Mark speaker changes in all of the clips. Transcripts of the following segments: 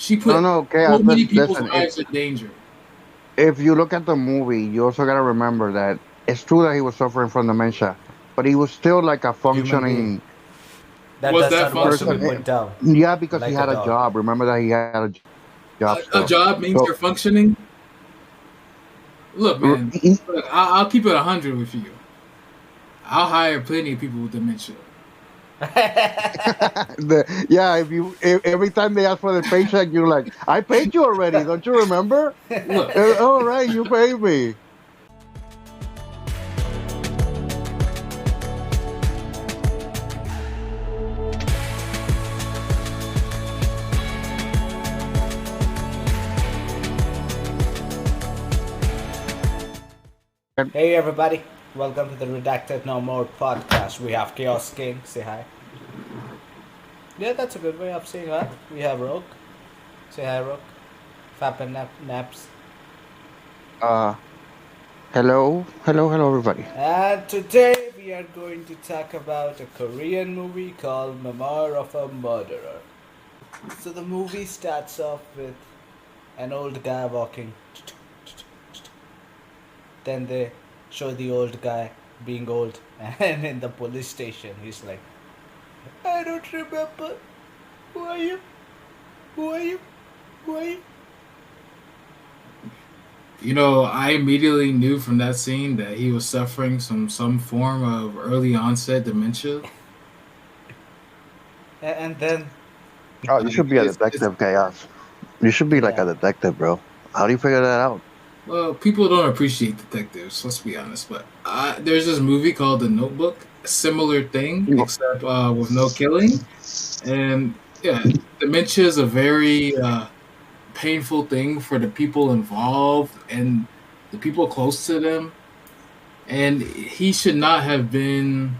Speaker 1: She
Speaker 2: No,
Speaker 1: put
Speaker 2: no,
Speaker 1: so
Speaker 2: chaos.
Speaker 1: many people's
Speaker 2: Listen,
Speaker 1: lives in danger.
Speaker 2: if you look at the movie, you also gotta remember that it's true that he was suffering from dementia, but he was still like a
Speaker 3: Human being
Speaker 2: functioning
Speaker 3: that
Speaker 1: Was
Speaker 3: does
Speaker 1: that
Speaker 3: not want to
Speaker 2: person.
Speaker 3: be
Speaker 1: functioning?
Speaker 3: put down
Speaker 2: Yeah, because he
Speaker 3: like a
Speaker 2: had a
Speaker 3: dog.
Speaker 2: job. Remember that he had a job still.
Speaker 1: A
Speaker 2: So
Speaker 1: job means you're functioning. Look, man.
Speaker 2: he,
Speaker 1: Look, I'll keep it 100 with you. I'll hire plenty of people with dementia.
Speaker 2: yeah, if every time they ask for the paycheck, you're like, I paid you already. Don't you remember?
Speaker 1: Look,
Speaker 2: All right, you paid me.
Speaker 3: Hey everybody, welcome to the Redacted No More podcast. We have Chaos King, say hi. Yeah, that's a good way of saying hi. We have Rogue, say hi Rogue. Fap and Naps.
Speaker 2: Uh, hello, everybody.
Speaker 3: And today we are going to talk about a Korean movie called Memoir of a Murderer. So the movie starts off with an old guy walking. Then they show the old guy being old, and in the police station, he's like, I don't remember. Who are you? Who are you? Who are you?
Speaker 1: I immediately knew from that scene that he was suffering some form of early onset dementia.
Speaker 3: And then,
Speaker 2: Oh, you
Speaker 1: Like
Speaker 2: should be a
Speaker 1: it's
Speaker 2: detective, chaos. You should be like a
Speaker 3: yeah.
Speaker 2: detective, bro. How do you figure that out?
Speaker 1: well, people don't appreciate detectives. Let's be honest. But there's this movie called The Notebook, a similar thing except with no killing. And yeah, dementia is a very painful thing for the people involved and the people close to them. And he should not have been.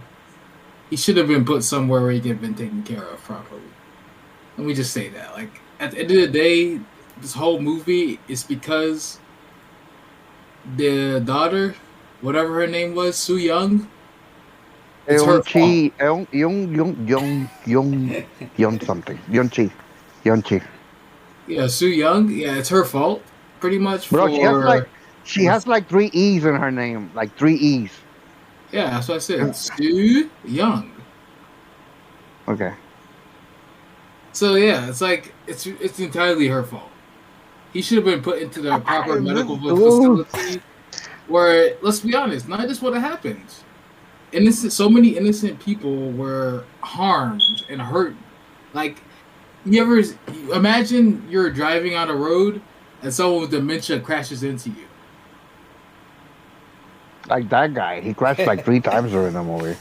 Speaker 1: He should have been put somewhere where he could have been taken care of properly. Let me just say that. Like at the end of the day, this whole movie is because the daughter, whatever her name was, Soo Young, it's her fault.
Speaker 2: Young something. Young Chi.
Speaker 1: Yeah, Soo Young. Yeah, it's her fault, pretty much
Speaker 2: Bro, she
Speaker 1: for
Speaker 2: has like three E's in her name, like three E's.
Speaker 1: yeah. That's what I said. Soo Young.
Speaker 2: Okay.
Speaker 1: So yeah, it's like it's entirely her fault. He should have been put into the proper medical
Speaker 2: Ooh.
Speaker 1: facility where, let's be honest, none of this would have happened. Innocent, so many innocent people were harmed and hurt. Like you ever imagine you're driving on a road and someone with dementia crashes into you.
Speaker 2: Like that guy. He crashed like three times during the movie.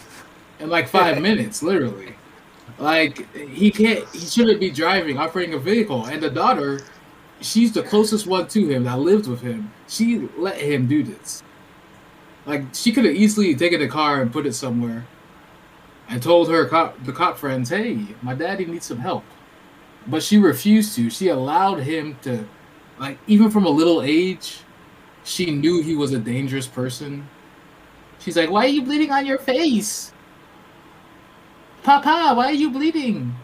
Speaker 1: In like 5 minutes, literally. Like he can't. He shouldn't be driving, operating a vehicle. And the daughter, she's the closest one to him that lived with him. She let him do this. Like she could have easily taken the car and put it somewhere and told the cop friends, "Hey, my daddy needs some help." But she refused to. She allowed him to, like, even from a little age, she knew he was a dangerous person. She's like, "Why are you bleeding on your face, Papa? Why are you bleeding?"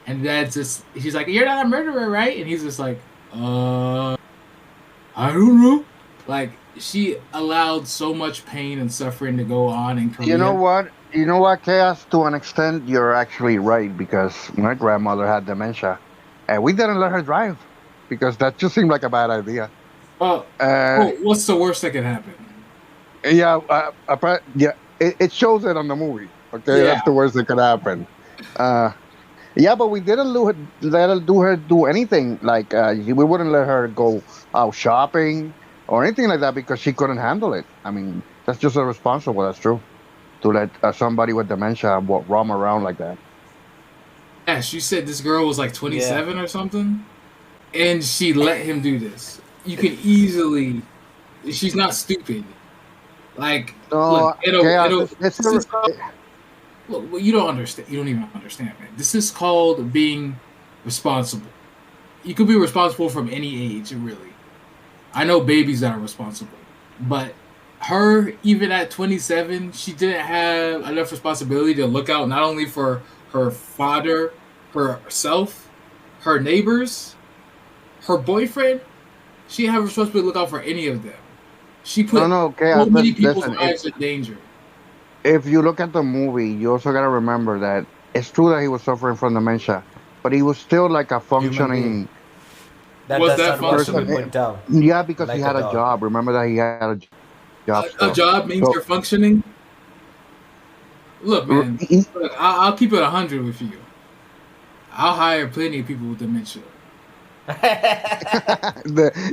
Speaker 1: And that's just, she's like, "You're not a murderer, right?" And he's just like, I don't know. Like, she allowed so much pain and suffering to go on in
Speaker 2: You know
Speaker 1: Korea.
Speaker 2: what? You know what, Chaos? To an extent, you're actually right because my grandmother had dementia, and we didn't let her drive because that just seemed like a bad idea.
Speaker 1: Oh,
Speaker 2: Uh,
Speaker 1: what's the worst that could happen?
Speaker 2: yeah, yeah, it shows it on the movie. Okay,
Speaker 1: Yeah,
Speaker 2: that's the worst that could happen. Uh, yeah, but we didn't let her do anything. Like we wouldn't let her go out shopping or anything like that because she couldn't handle it. I mean, that's just irresponsible. That's true. To let somebody with dementia roam around like that.
Speaker 1: yeah. She said this girl was like
Speaker 3: yeah.
Speaker 1: 27 or something, and she let him do this. You can easily. She's not stupid. Like, look,
Speaker 2: No, chaos.
Speaker 1: this is called. Look, well, you don't understand. You don't even understand, man. This is called being responsible. You could be responsible from any age, really. I know babies that are responsible, but her, even at 27, she didn't have enough responsibility to look out not only for her father, herself, her neighbors, her boyfriend. She didn't have a responsibility to look out for any of them. She
Speaker 2: No,
Speaker 1: put
Speaker 2: no, okay.
Speaker 1: so many people's
Speaker 2: Listen,
Speaker 1: lives in danger.
Speaker 2: if you look at the movie, you also gotta remember that it's true that he was suffering from dementia, but he was still like a
Speaker 3: Human being.
Speaker 2: functioning
Speaker 3: That
Speaker 1: Was
Speaker 3: does
Speaker 1: that
Speaker 3: not want to be
Speaker 2: person.
Speaker 1: functioning?
Speaker 3: put down
Speaker 2: Yeah, because he
Speaker 3: like a
Speaker 2: had a
Speaker 3: dog.
Speaker 2: job. Remember that he had a job still.
Speaker 1: A job
Speaker 2: So
Speaker 1: means you're functioning. Look, man.
Speaker 2: he,
Speaker 1: Look, I'll keep it 100 with you. I'll hire plenty of people with dementia.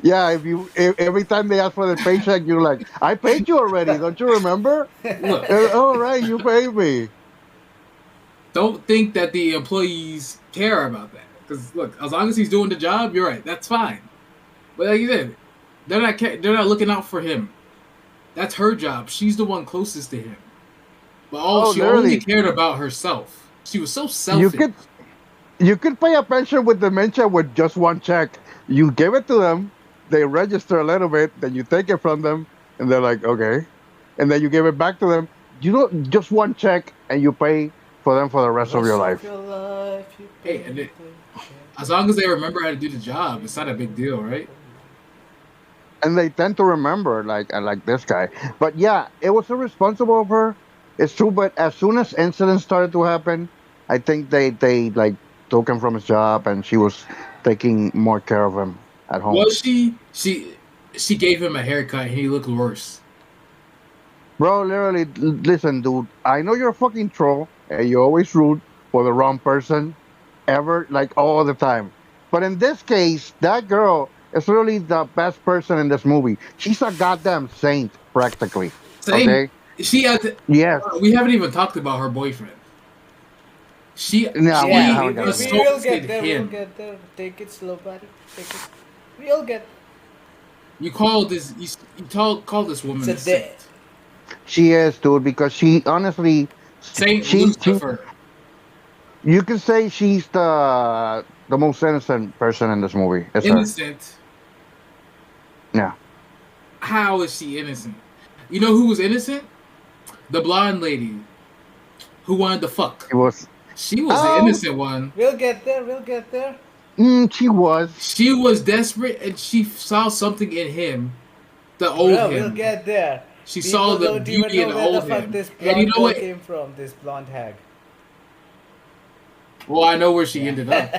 Speaker 2: yeah, if every time they ask for the paycheck, you're like, I paid you already. Don't you remember?
Speaker 1: Look,
Speaker 2: Oh, right, you paid me.
Speaker 1: don't think that the employees care about that. Because look, as long as he's doing the job, you're right. That's fine. But like you said, they're not looking out for him. That's her job. She's the one closest to him. But
Speaker 2: Oh,
Speaker 1: she only
Speaker 2: literally,
Speaker 1: cared about herself. She was so
Speaker 2: you
Speaker 1: selfish.
Speaker 2: could you could pay a pension with dementia with just one check. You give it to them, they register a little bit, then you take it from them, and they're like, okay, and then you give it back to them. You know, just one check, and you pay for them for the rest of your
Speaker 3: Rest of
Speaker 2: life.
Speaker 3: your life, you
Speaker 1: Hey,
Speaker 3: pay
Speaker 1: and
Speaker 3: the
Speaker 1: it,
Speaker 3: pension.
Speaker 1: as long as they remember how to do the job, it's not a big deal, right?
Speaker 2: And they tend to remember like this guy. But yeah, it was irresponsible of her. It's true, but as soon as incidents started to happen, I think they like took him from his job, and she was taking more care of him at home.
Speaker 1: Was she gave him a haircut and he looked worse.
Speaker 2: Bro, literally, listen, dude. I know you're a fucking troll, and you always root for the wrong person, ever, like all the time. But in this case, that girl is really the best person in this movie. She's a goddamn saint, practically.
Speaker 1: Same.
Speaker 2: Okay?
Speaker 1: She had. To,
Speaker 2: Yes.
Speaker 1: we haven't even talked about her boyfriend.
Speaker 2: No, we
Speaker 3: Yeah,
Speaker 1: She
Speaker 2: haven't got
Speaker 3: we
Speaker 2: there yet.
Speaker 3: will get
Speaker 1: assaulted
Speaker 3: there. We'll
Speaker 1: him.
Speaker 3: get there. Take it slow, buddy. Take it. We'll get.
Speaker 1: You called this. Call this woman a
Speaker 3: It's a day.
Speaker 1: saint.
Speaker 2: She is, dude, because she honestly,
Speaker 1: Saint
Speaker 2: she,
Speaker 1: Lucifer.
Speaker 2: you can say she's the most innocent person in this movie. It's her.
Speaker 1: Innocent.
Speaker 2: Yeah.
Speaker 1: How is she innocent? You know who was innocent? The blonde lady who wanted to fuck.
Speaker 2: It was.
Speaker 1: She was the
Speaker 2: Oh,
Speaker 1: innocent one.
Speaker 3: We'll get there. We'll get there.
Speaker 2: she was.
Speaker 1: She was desperate and she saw something in him that owed
Speaker 3: Bro, we'll
Speaker 1: him.
Speaker 3: get there.
Speaker 1: She saw
Speaker 3: People
Speaker 1: the
Speaker 3: don't even
Speaker 1: beauty
Speaker 3: know
Speaker 1: in
Speaker 3: where the
Speaker 1: old
Speaker 3: fuck
Speaker 1: him.
Speaker 3: this
Speaker 1: And you
Speaker 3: blonde
Speaker 1: know
Speaker 3: girl
Speaker 1: what?
Speaker 3: came from. This blonde hag.
Speaker 1: Well, I know where she ended up.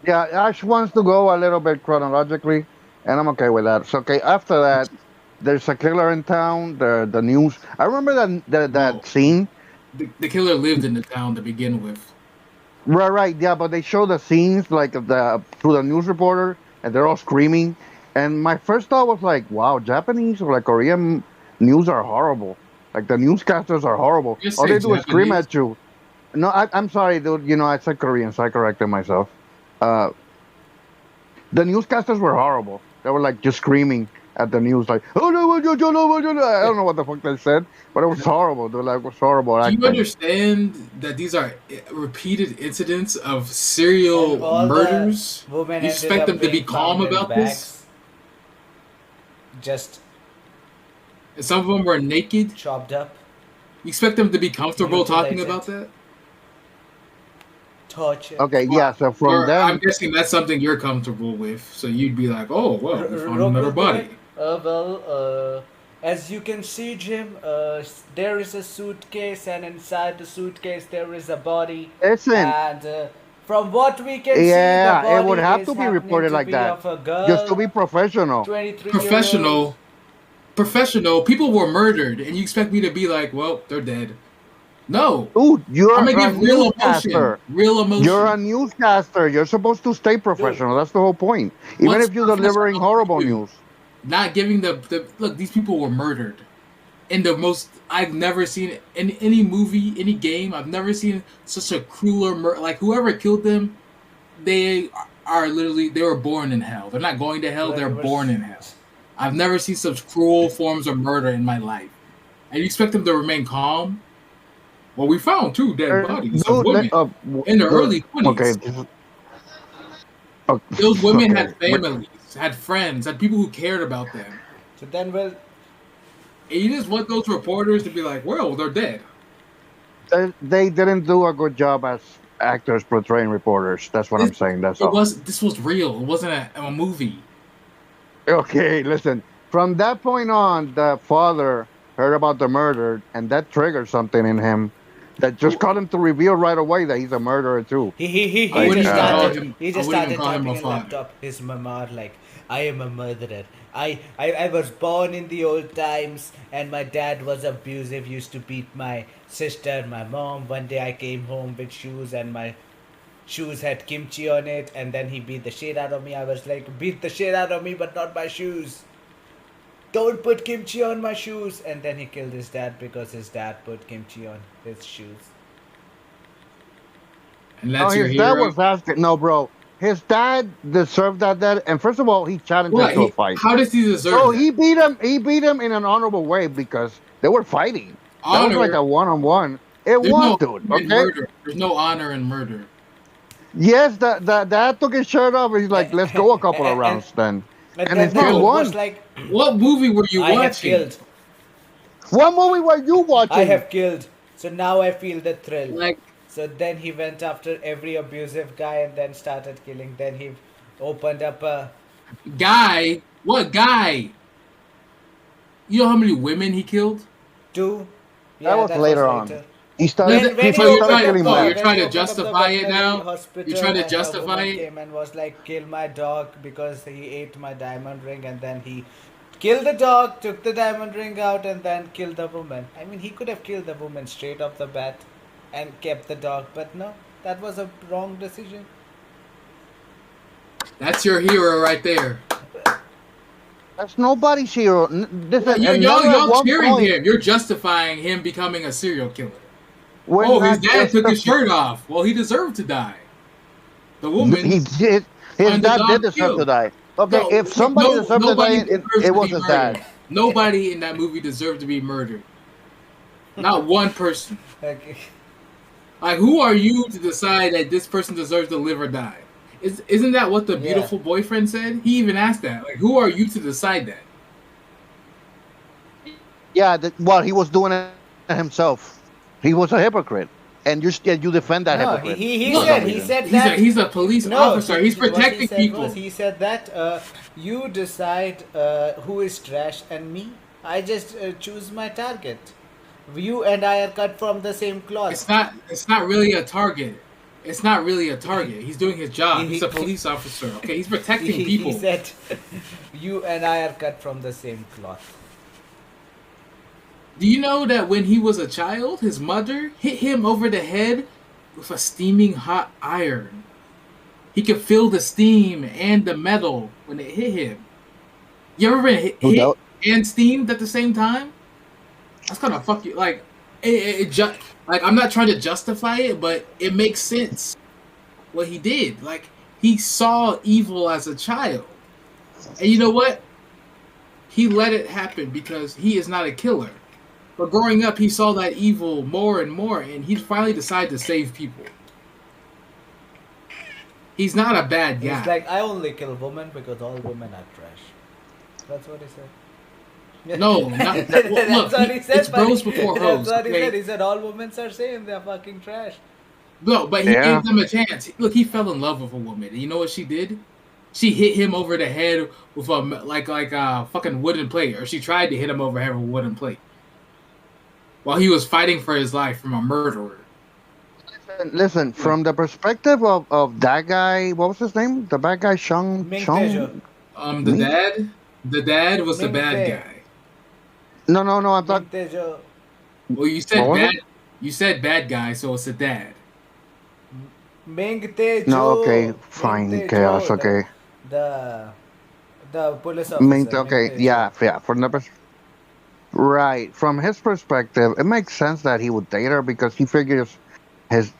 Speaker 2: Yeah, Ash wants to go a little bit chronologically, and I'm okay with that. So, okay, after that, there's a killer in town. The news. I remember that
Speaker 1: Well,
Speaker 2: scene.
Speaker 1: the killer lived in the town to begin with.
Speaker 2: Right, right, yeah, but they show the scenes like the through the news reporter, and they're all screaming. And my first thought was like, wow, Japanese or like Korean news are horrible. Like the newscasters are horrible.
Speaker 1: You
Speaker 2: All
Speaker 1: say
Speaker 2: they do is scream
Speaker 1: Japanese.
Speaker 2: at you. No, I'm sorry, dude. You know, I said Korean, so I corrected myself. Uh, the newscasters were horrible. They were like just screaming at the news, like, oh no, I don't know what the fuck they said, but it was horrible. Dude, like, it was horrible
Speaker 1: Do you
Speaker 2: acting.
Speaker 1: understand that these are repeated incidents of
Speaker 3: And
Speaker 1: serial
Speaker 3: all the
Speaker 1: murders?
Speaker 3: women
Speaker 1: You
Speaker 3: ended
Speaker 1: expect
Speaker 3: up
Speaker 1: them to be
Speaker 3: being
Speaker 1: calm
Speaker 3: found in
Speaker 1: about this?
Speaker 3: bags, just
Speaker 1: And some of them were naked.
Speaker 3: chopped up,
Speaker 1: You expect them to be comfortable talking
Speaker 3: mutilated,
Speaker 1: about that?
Speaker 3: tortured.
Speaker 2: Okay, yeah.
Speaker 1: Well,
Speaker 2: So from
Speaker 1: I'm
Speaker 2: them,
Speaker 1: guessing that's something you're comfortable with. So you'd be like, oh, well, we found
Speaker 3: Rob
Speaker 1: another
Speaker 3: will do it.
Speaker 1: body.
Speaker 3: As you can see, Jim, there is a suitcase, and inside the suitcase there is a body.
Speaker 2: listen,
Speaker 3: And from what we can see, the
Speaker 2: yeah, it would
Speaker 3: body
Speaker 2: have
Speaker 3: is
Speaker 2: to be
Speaker 3: happening
Speaker 2: reported
Speaker 3: to
Speaker 2: like
Speaker 3: be
Speaker 2: that,
Speaker 3: of a
Speaker 2: just to
Speaker 3: girl,
Speaker 2: be professional.
Speaker 3: 23-year-old.
Speaker 1: Professional, people were murdered, and you expect me to be like, well, they're dead. No.
Speaker 2: Dude,
Speaker 1: I'm
Speaker 2: you're
Speaker 1: gonna
Speaker 2: a
Speaker 1: give real emotion.
Speaker 2: newscaster.
Speaker 1: Real
Speaker 2: You're
Speaker 1: emotion.
Speaker 2: a newscaster. You're supposed to stay
Speaker 3: Dude,
Speaker 2: professional. That's the whole point. Even
Speaker 1: What's
Speaker 2: if you're delivering
Speaker 1: professional to
Speaker 2: horrible
Speaker 1: you?
Speaker 2: news.
Speaker 1: Not giving the look, these people were murdered. In the most I've never seen in any movie, any game, I've never seen such a crueler like whoever killed them, they are literally they were born in hell. They're not going to hell,
Speaker 3: bro,
Speaker 1: they're
Speaker 3: you were
Speaker 1: born in hell. I've never seen such cruel forms of murder in my life. And you expect them to remain calm? Well, we found two dead bodies of
Speaker 2: Dude,
Speaker 1: women in the
Speaker 2: dude,
Speaker 1: early
Speaker 2: okay,
Speaker 1: 20s. Those women
Speaker 2: okay.
Speaker 1: had families, had friends, had people who cared about them.
Speaker 3: So then, well,
Speaker 1: And you just want those reporters to be like, well, they're dead.
Speaker 2: They didn't do a good job actors portraying reporters. That's what
Speaker 1: This
Speaker 2: I'm saying. That's
Speaker 1: it
Speaker 2: all.
Speaker 1: was this was real. It wasn't a movie.
Speaker 2: Okay, listen. From that point on, the father heard about the murder, and that triggered something in him that just
Speaker 1: I,
Speaker 2: got him to reveal right away that he's a murderer too.
Speaker 1: I
Speaker 3: He
Speaker 2: Like,
Speaker 1: wouldn't
Speaker 3: just
Speaker 1: even call
Speaker 3: started
Speaker 1: him.
Speaker 3: he
Speaker 1: I
Speaker 3: just
Speaker 1: wouldn't even
Speaker 3: started
Speaker 1: call him
Speaker 3: typing
Speaker 1: a
Speaker 3: in
Speaker 1: father.
Speaker 3: laptop his memoir like I am a murderer. I was born in the old times and my dad was abusive, used to beat my sister, my mom. One day I came home with shoes and my shoes had kimchi on it and then he beat the shit out of me. I was like, beat the shit out of me but not my shoes. Don't put kimchi on my shoes, and then he killed his dad because his dad put kimchi on his shoes.
Speaker 1: And
Speaker 2: no,
Speaker 1: that's your
Speaker 2: his dad
Speaker 1: hero.
Speaker 2: was asking. No, bro, his dad deserved that. Dead. And first of all, he challenged him
Speaker 1: What?
Speaker 2: to a fight.
Speaker 1: How does he deserve
Speaker 2: Bro,
Speaker 1: that?
Speaker 2: he beat him. He beat him in an honorable way because they were fighting. That was like
Speaker 1: Honor.
Speaker 2: a one-on-one. It
Speaker 1: There's
Speaker 2: was,
Speaker 1: no
Speaker 2: dude.
Speaker 1: honor in
Speaker 2: Okay.
Speaker 1: murder. There's no honor in murder.
Speaker 2: Yes, the dad took his shirt off. And he's like, "Let's go a couple of
Speaker 3: and,
Speaker 2: rounds then."
Speaker 3: and
Speaker 2: And
Speaker 3: then
Speaker 2: his
Speaker 3: the
Speaker 2: kid
Speaker 1: Bro,
Speaker 3: dude was
Speaker 2: won.
Speaker 3: like,
Speaker 1: what movie were you
Speaker 3: I have
Speaker 1: watching?
Speaker 3: killed.
Speaker 2: What movie were you
Speaker 3: I
Speaker 2: watching?
Speaker 3: have killed. So now I feel the thrill.
Speaker 1: Like,
Speaker 3: So then he went after every abusive guy and then started killing. Then he opened up a
Speaker 1: guy? What guy? You know how many women he killed?
Speaker 3: two.
Speaker 2: That
Speaker 3: Yeah,
Speaker 2: was
Speaker 3: that was
Speaker 2: later on.
Speaker 3: later.
Speaker 2: He
Speaker 1: No,
Speaker 2: started.
Speaker 3: When
Speaker 2: He
Speaker 3: he
Speaker 1: so you're
Speaker 3: opened
Speaker 2: started
Speaker 1: trying.
Speaker 3: up
Speaker 2: killing
Speaker 1: No,
Speaker 3: the
Speaker 2: more.
Speaker 1: you're
Speaker 3: when
Speaker 1: trying
Speaker 3: he
Speaker 1: to
Speaker 3: opened up the
Speaker 1: justify it
Speaker 3: veterinary
Speaker 1: now. You're
Speaker 3: hospital,
Speaker 1: trying to
Speaker 3: and a
Speaker 1: justify
Speaker 3: woman
Speaker 1: it.
Speaker 3: came and was like, "Kill my dog because he ate my diamond ring," and then he killed the dog, took the diamond ring out, and then killed the woman. I mean, he could have killed the woman straight off the bat and kept the dog, but no, that was a wrong decision.
Speaker 1: That's your hero right there.
Speaker 2: That's nobody's hero.
Speaker 1: Yeah,
Speaker 2: Listen, and
Speaker 1: y'all
Speaker 2: never at
Speaker 1: y'all
Speaker 2: one
Speaker 1: cheering
Speaker 2: point
Speaker 1: him. You're justifying him becoming a serial killer.
Speaker 2: we're
Speaker 1: Oh, his
Speaker 2: not
Speaker 1: dad
Speaker 2: just
Speaker 1: took his shirt off. Well, he deserved to die. The
Speaker 2: he
Speaker 1: woman
Speaker 2: did. His dad did
Speaker 1: underdog
Speaker 2: deserve to
Speaker 1: killed.
Speaker 2: die. Okay,
Speaker 1: No,
Speaker 2: if somebody
Speaker 1: no,
Speaker 2: deserved to die,
Speaker 1: nobody
Speaker 2: it,
Speaker 1: deserves
Speaker 2: it
Speaker 1: to
Speaker 2: was
Speaker 1: be
Speaker 2: his
Speaker 1: murdered.
Speaker 2: dad.
Speaker 1: Nobody in that movie deserved to be murdered. Not one person.
Speaker 3: Okay.
Speaker 1: Like, who are you to decide that this person deserves to live or die? Isn't that what the
Speaker 3: Yeah.
Speaker 1: beautiful boyfriend said? He even asked that. Like, who are you to decide that?
Speaker 2: Yeah, well, he was doing it himself. He was a hypocrite, and you defend that
Speaker 3: No,
Speaker 2: hypocrite
Speaker 3: he
Speaker 2: for
Speaker 1: Look,
Speaker 2: some
Speaker 3: said
Speaker 2: reason.
Speaker 3: that
Speaker 1: he's a police
Speaker 3: no
Speaker 1: officer. He's
Speaker 3: what he
Speaker 1: protecting
Speaker 3: said was
Speaker 1: people.
Speaker 3: he said that you decide who is trash and me. I just choose my target. You and I are cut from the same cloth.
Speaker 1: It's not really a target. It's not really a target. He's doing his job. He's a
Speaker 3: he,
Speaker 1: police officer. Okay, he's protecting
Speaker 3: he
Speaker 1: people.
Speaker 3: said you and I are cut from the same cloth.
Speaker 1: Do you know that when he was a child, his mother hit him over the head with a steaming hot iron? He could feel the steam and the metal when it hit him. You ever been
Speaker 2: No
Speaker 1: hit
Speaker 2: doubt.
Speaker 1: and steamed at the same time? That's gonna fuck you. Like, like I'm not trying to justify it, but it makes sense what he did. Like, he saw evil as a child, and you know what? He let it happen because he is not a killer. But growing up, he saw that evil more and more, and he finally decided to save people. He's not a bad
Speaker 3: He's
Speaker 1: guy.
Speaker 3: like, I only kill women because all women are trash. That's what he said.
Speaker 1: No, not,
Speaker 3: That's
Speaker 1: look,
Speaker 3: what he said.
Speaker 1: it's bros before
Speaker 3: That's
Speaker 1: hoes.
Speaker 3: what he said.
Speaker 1: Okay?
Speaker 3: He said all women are saying they're fucking trash.
Speaker 1: No, but he
Speaker 2: Yeah.
Speaker 1: gave them a chance. Look, he fell in love with a woman. And you know what she did? She hit him over the head with a fucking wooden plate, or she tried to hit him over the head with a wooden plate while he was fighting for his life from a murderer.
Speaker 2: Listen, from the perspective of that guy, what was his name? The bad guy,
Speaker 3: Ming Tejo.
Speaker 1: The
Speaker 2: Me?
Speaker 1: dad was the
Speaker 3: Ming
Speaker 1: bad
Speaker 3: Te.
Speaker 1: guy.
Speaker 2: No, I thought.
Speaker 3: Ming Tejo.
Speaker 1: Well, you
Speaker 2: What
Speaker 1: said
Speaker 2: was
Speaker 1: bad.
Speaker 2: it?
Speaker 1: You said bad guy, so it's the dad.
Speaker 3: Ming Tejo.
Speaker 2: No, okay,
Speaker 3: Ming
Speaker 2: fine,
Speaker 3: Tejo,
Speaker 2: chaos, okay.
Speaker 3: The the police
Speaker 2: Ming,
Speaker 3: officer. Ming
Speaker 2: okay,
Speaker 3: Tejo.
Speaker 2: yeah. Right, from his perspective, it makes sense that he would date her because he figures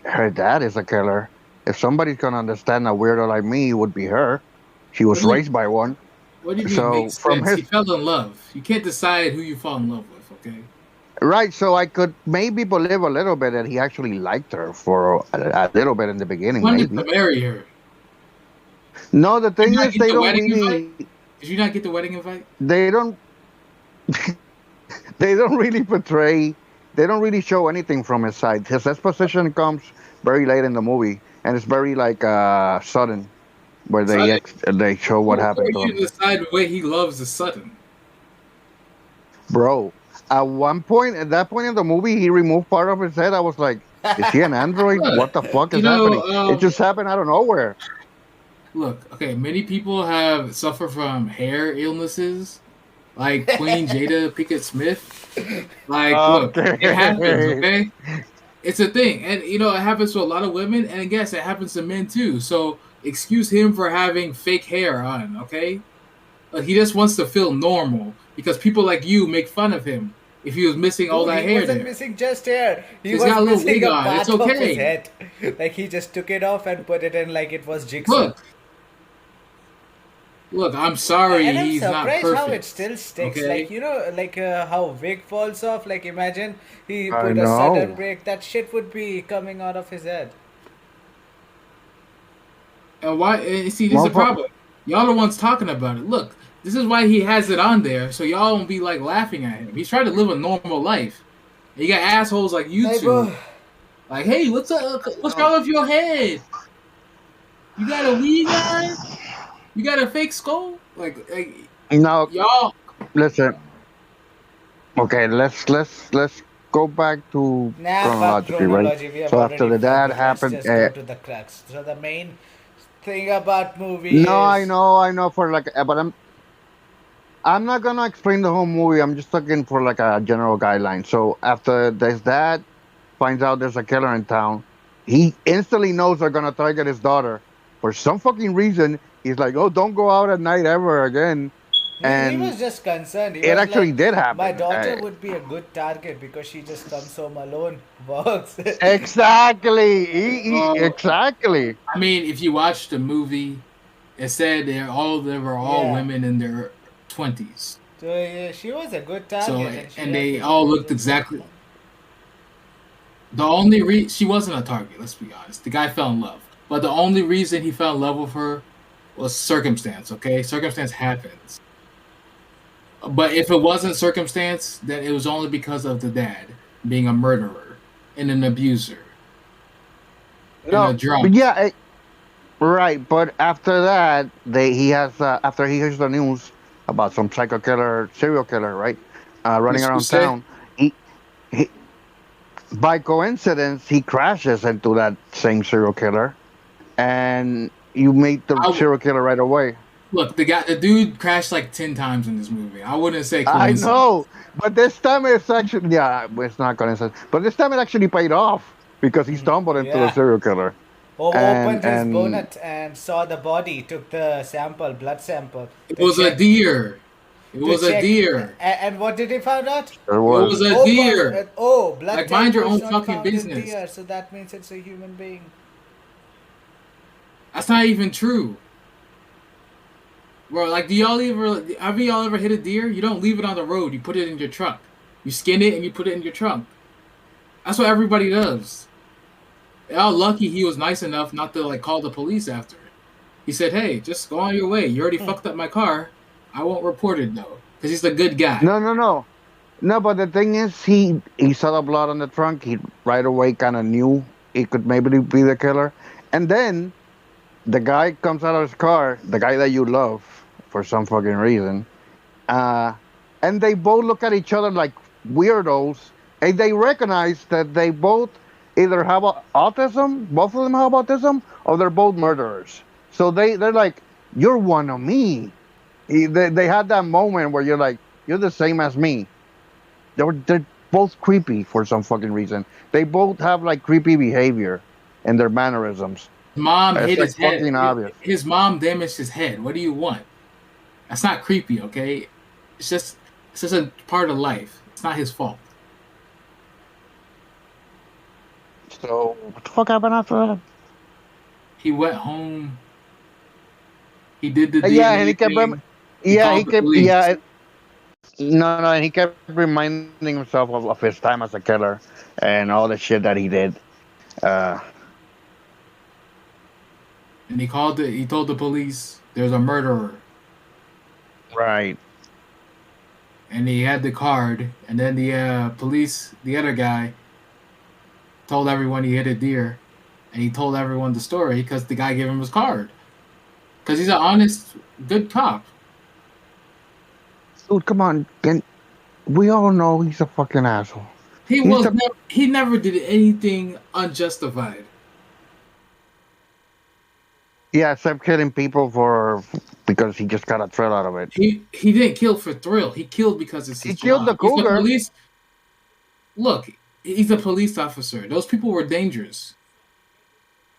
Speaker 2: her dad is a killer. If somebody's gonna understand a weirdo like me, it would be her. She
Speaker 1: What
Speaker 2: was
Speaker 1: do you
Speaker 2: raised by one.
Speaker 1: What do you mean
Speaker 2: So
Speaker 1: makes
Speaker 2: from
Speaker 1: sense? He
Speaker 2: his
Speaker 1: fell in love. You can't decide who you fall in love with. Okay.
Speaker 2: right, so I could maybe believe a little bit that he actually liked her for a little bit in the
Speaker 1: He
Speaker 2: beginning,
Speaker 1: wanted to
Speaker 2: maybe.
Speaker 1: marry her.
Speaker 2: No, the
Speaker 1: Did you
Speaker 2: thing
Speaker 1: not
Speaker 2: is,
Speaker 1: get
Speaker 2: they
Speaker 1: the
Speaker 2: don't
Speaker 1: wedding invite?
Speaker 2: really,
Speaker 1: Did you not get the wedding invite?
Speaker 2: they don't, they don't really portray they don't really show anything from his side. His exposition comes very late in the movie, and it's very like sudden, where
Speaker 1: Sudden,
Speaker 2: they show what
Speaker 1: who are
Speaker 2: happened to
Speaker 1: you
Speaker 2: him.
Speaker 1: to decide what he loves is Sutton?
Speaker 2: Bro, at one point, at that point in the movie, he removed part of his head. I was like, is he an android?
Speaker 1: Look,
Speaker 2: What the fuck
Speaker 1: you
Speaker 2: is
Speaker 1: know,
Speaker 2: happening? It just happened out of nowhere.
Speaker 1: look. Okay, many people have suffer from hair illnesses, like Queen Jada Pinkett Smith. Like, look, it happens.
Speaker 2: Okay.
Speaker 1: Okay, it's a thing, and it happens to a lot of women, and I guess it happens to men too. So excuse him for having fake hair on. Okay, he just wants to feel normal because people like you make fun of him if he was missing all
Speaker 3: Dude,
Speaker 1: that
Speaker 3: he
Speaker 1: hair
Speaker 3: wasn't
Speaker 1: there.
Speaker 3: missing just hair. He
Speaker 1: He's
Speaker 3: was
Speaker 1: got a little
Speaker 3: missing
Speaker 1: wig
Speaker 3: a
Speaker 1: on. It's
Speaker 3: part of his
Speaker 1: okay.
Speaker 3: head. Like he just took it off and put it in like it was jigsaw.
Speaker 1: Look, look. I'm sorry,
Speaker 3: And I'm
Speaker 1: he's not
Speaker 3: surprised how it
Speaker 1: perfect.
Speaker 3: still sticks. Like,
Speaker 1: Okay.
Speaker 3: you know, like how wig falls off. Like, imagine he
Speaker 2: I
Speaker 3: put a sudden
Speaker 2: know.
Speaker 3: break. That shit would be coming out of his head.
Speaker 1: And why? And see, this is the
Speaker 2: Motherfucker.
Speaker 1: problem. Y'all the ones talking about it. Look, this is why he has it on there, so y'all won't be like laughing at him. He's trying to live a normal life. And you got assholes like you
Speaker 3: Like,
Speaker 1: two,
Speaker 3: bro.
Speaker 1: like, hey, what's up? What's wrong with your head? You got a wig on? You got a fake skull? Like
Speaker 2: Now,
Speaker 1: y'all.
Speaker 2: listen. Okay, let's go back to
Speaker 3: Nah, fuck
Speaker 2: chronologically, right?
Speaker 3: chronology. We have
Speaker 2: So after
Speaker 3: already
Speaker 2: the
Speaker 3: fucked
Speaker 2: dad
Speaker 3: it. Let's
Speaker 2: happened,
Speaker 3: just go to the crux. So, the main thing about movie
Speaker 2: no,
Speaker 3: is.
Speaker 2: I know for like, but I'm not gonna explain the whole movie. I'm just looking for like a general guideline. So after this dad finds out there's a killer in town, he instantly knows they're gonna target his daughter. For some fucking reason, he's like, "Oh, don't go out at night ever again."
Speaker 3: He
Speaker 2: And
Speaker 3: was just concerned. He
Speaker 2: it
Speaker 3: was
Speaker 2: actually
Speaker 3: like,
Speaker 2: did
Speaker 3: my
Speaker 2: happen.
Speaker 3: daughter would be a good target because she just comes home alone, works.
Speaker 2: Exactly.
Speaker 1: Uh,
Speaker 2: Exactly.
Speaker 1: I mean, if you watch the movie, it said they were all
Speaker 3: Yeah.
Speaker 1: women in their 20s.
Speaker 3: So yeah, she was a good
Speaker 1: So
Speaker 3: target and she
Speaker 1: and
Speaker 3: has
Speaker 1: they
Speaker 3: been
Speaker 1: all looked
Speaker 3: chosen.
Speaker 1: exactly. The only she wasn't a target. Let's be honest. The guy fell in love, but the only reason he fell in love with her was circumstance. Okay, circumstance happens. But if it wasn't circumstance, then it was only because of the dad being a murderer and an abuser and a
Speaker 2: No, but
Speaker 1: drunk.
Speaker 2: yeah, right. But after that, he has after he hears the news about some psycho killer, serial killer, right, running
Speaker 1: Which you
Speaker 2: around
Speaker 1: say?
Speaker 2: town. He by coincidence he crashes into that same serial killer, and you meet the
Speaker 1: I,
Speaker 2: serial killer right away.
Speaker 1: look, the dude crashed like 10 times in this movie. I wouldn't say
Speaker 2: I
Speaker 1: coincidence.
Speaker 2: know, but this time it's actually yeah, it's not coincidence. But this time it actually paid off because he stumbled into the
Speaker 3: Yeah.
Speaker 2: serial killer,
Speaker 3: Opened his
Speaker 2: and
Speaker 3: bonnet and saw the body, took the sample, blood sample,
Speaker 1: It
Speaker 3: to
Speaker 1: was a
Speaker 3: check.
Speaker 1: deer. It
Speaker 3: To
Speaker 1: was a
Speaker 3: check.
Speaker 1: deer.
Speaker 3: And what did he find out?
Speaker 2: there
Speaker 1: It
Speaker 2: was
Speaker 1: was a
Speaker 3: Oh,
Speaker 1: deer.
Speaker 3: blood
Speaker 1: Like, mind
Speaker 3: type
Speaker 1: your
Speaker 3: was
Speaker 1: own
Speaker 3: not
Speaker 1: fucking
Speaker 3: found in
Speaker 1: business.
Speaker 3: deer, so that means it's a human being.
Speaker 1: That's not even true. Bro, like, do y'all ever, have y'all ever hit a deer? You don't leave it on the road. You put it in your truck. You skin it and you put it in your trunk. That's what everybody does. Y'all lucky he was nice enough not to, like, call the police after it. He said, hey, just go on your way. You already fucked up my car. I won't report it, though. Because he's a good guy.
Speaker 2: no, no, no. No, but the thing is, he saw the blood on the trunk. He right away kind of knew it could maybe be the killer. And then the guy comes out of his car, the guy that you love for some fucking reason, uh, and they both look at each other like weirdos, and they recognize that they both either have autism, both of them have autism, or they're both murderers. So they're like, "You're one of me." They had that moment where you're like, "You're the same as me." They're both creepy for some fucking reason. They both have like creepy behavior in their mannerisms.
Speaker 1: Mom
Speaker 2: It's
Speaker 1: hit
Speaker 2: like
Speaker 1: his head.
Speaker 2: fucking obvious.
Speaker 1: His mom damaged his head. What do you want? That's not creepy, okay? It's just it's just a part of life. It's not his fault.
Speaker 2: So what the fuck happened after that?
Speaker 1: He went home. He did the
Speaker 2: Yeah, and
Speaker 1: DNA
Speaker 2: he kept
Speaker 1: thing. He
Speaker 2: yeah,
Speaker 1: called
Speaker 2: he
Speaker 1: the
Speaker 2: kept
Speaker 1: police.
Speaker 2: yeah. No, no, and he kept reminding himself of his time as a killer and all the shit that he did. Uh,
Speaker 1: And he told the police there's a murderer.
Speaker 2: right.
Speaker 1: and he had the card, and then the police, the other guy, told everyone he hit a deer, and he told everyone the story because the guy gave him his card because he's an honest, good cop.
Speaker 2: Dude, come on. We all know he's a fucking asshole. He's the
Speaker 1: He never did anything unjustified.
Speaker 2: Yeah, except killing people for because he just got a thrill out of it.
Speaker 1: He didn't kill for thrill. He killed because it's
Speaker 2: He
Speaker 1: his
Speaker 2: killed the
Speaker 1: job. He's the
Speaker 2: cougar.
Speaker 1: police. Look, he's a police officer. Those people were dangerous.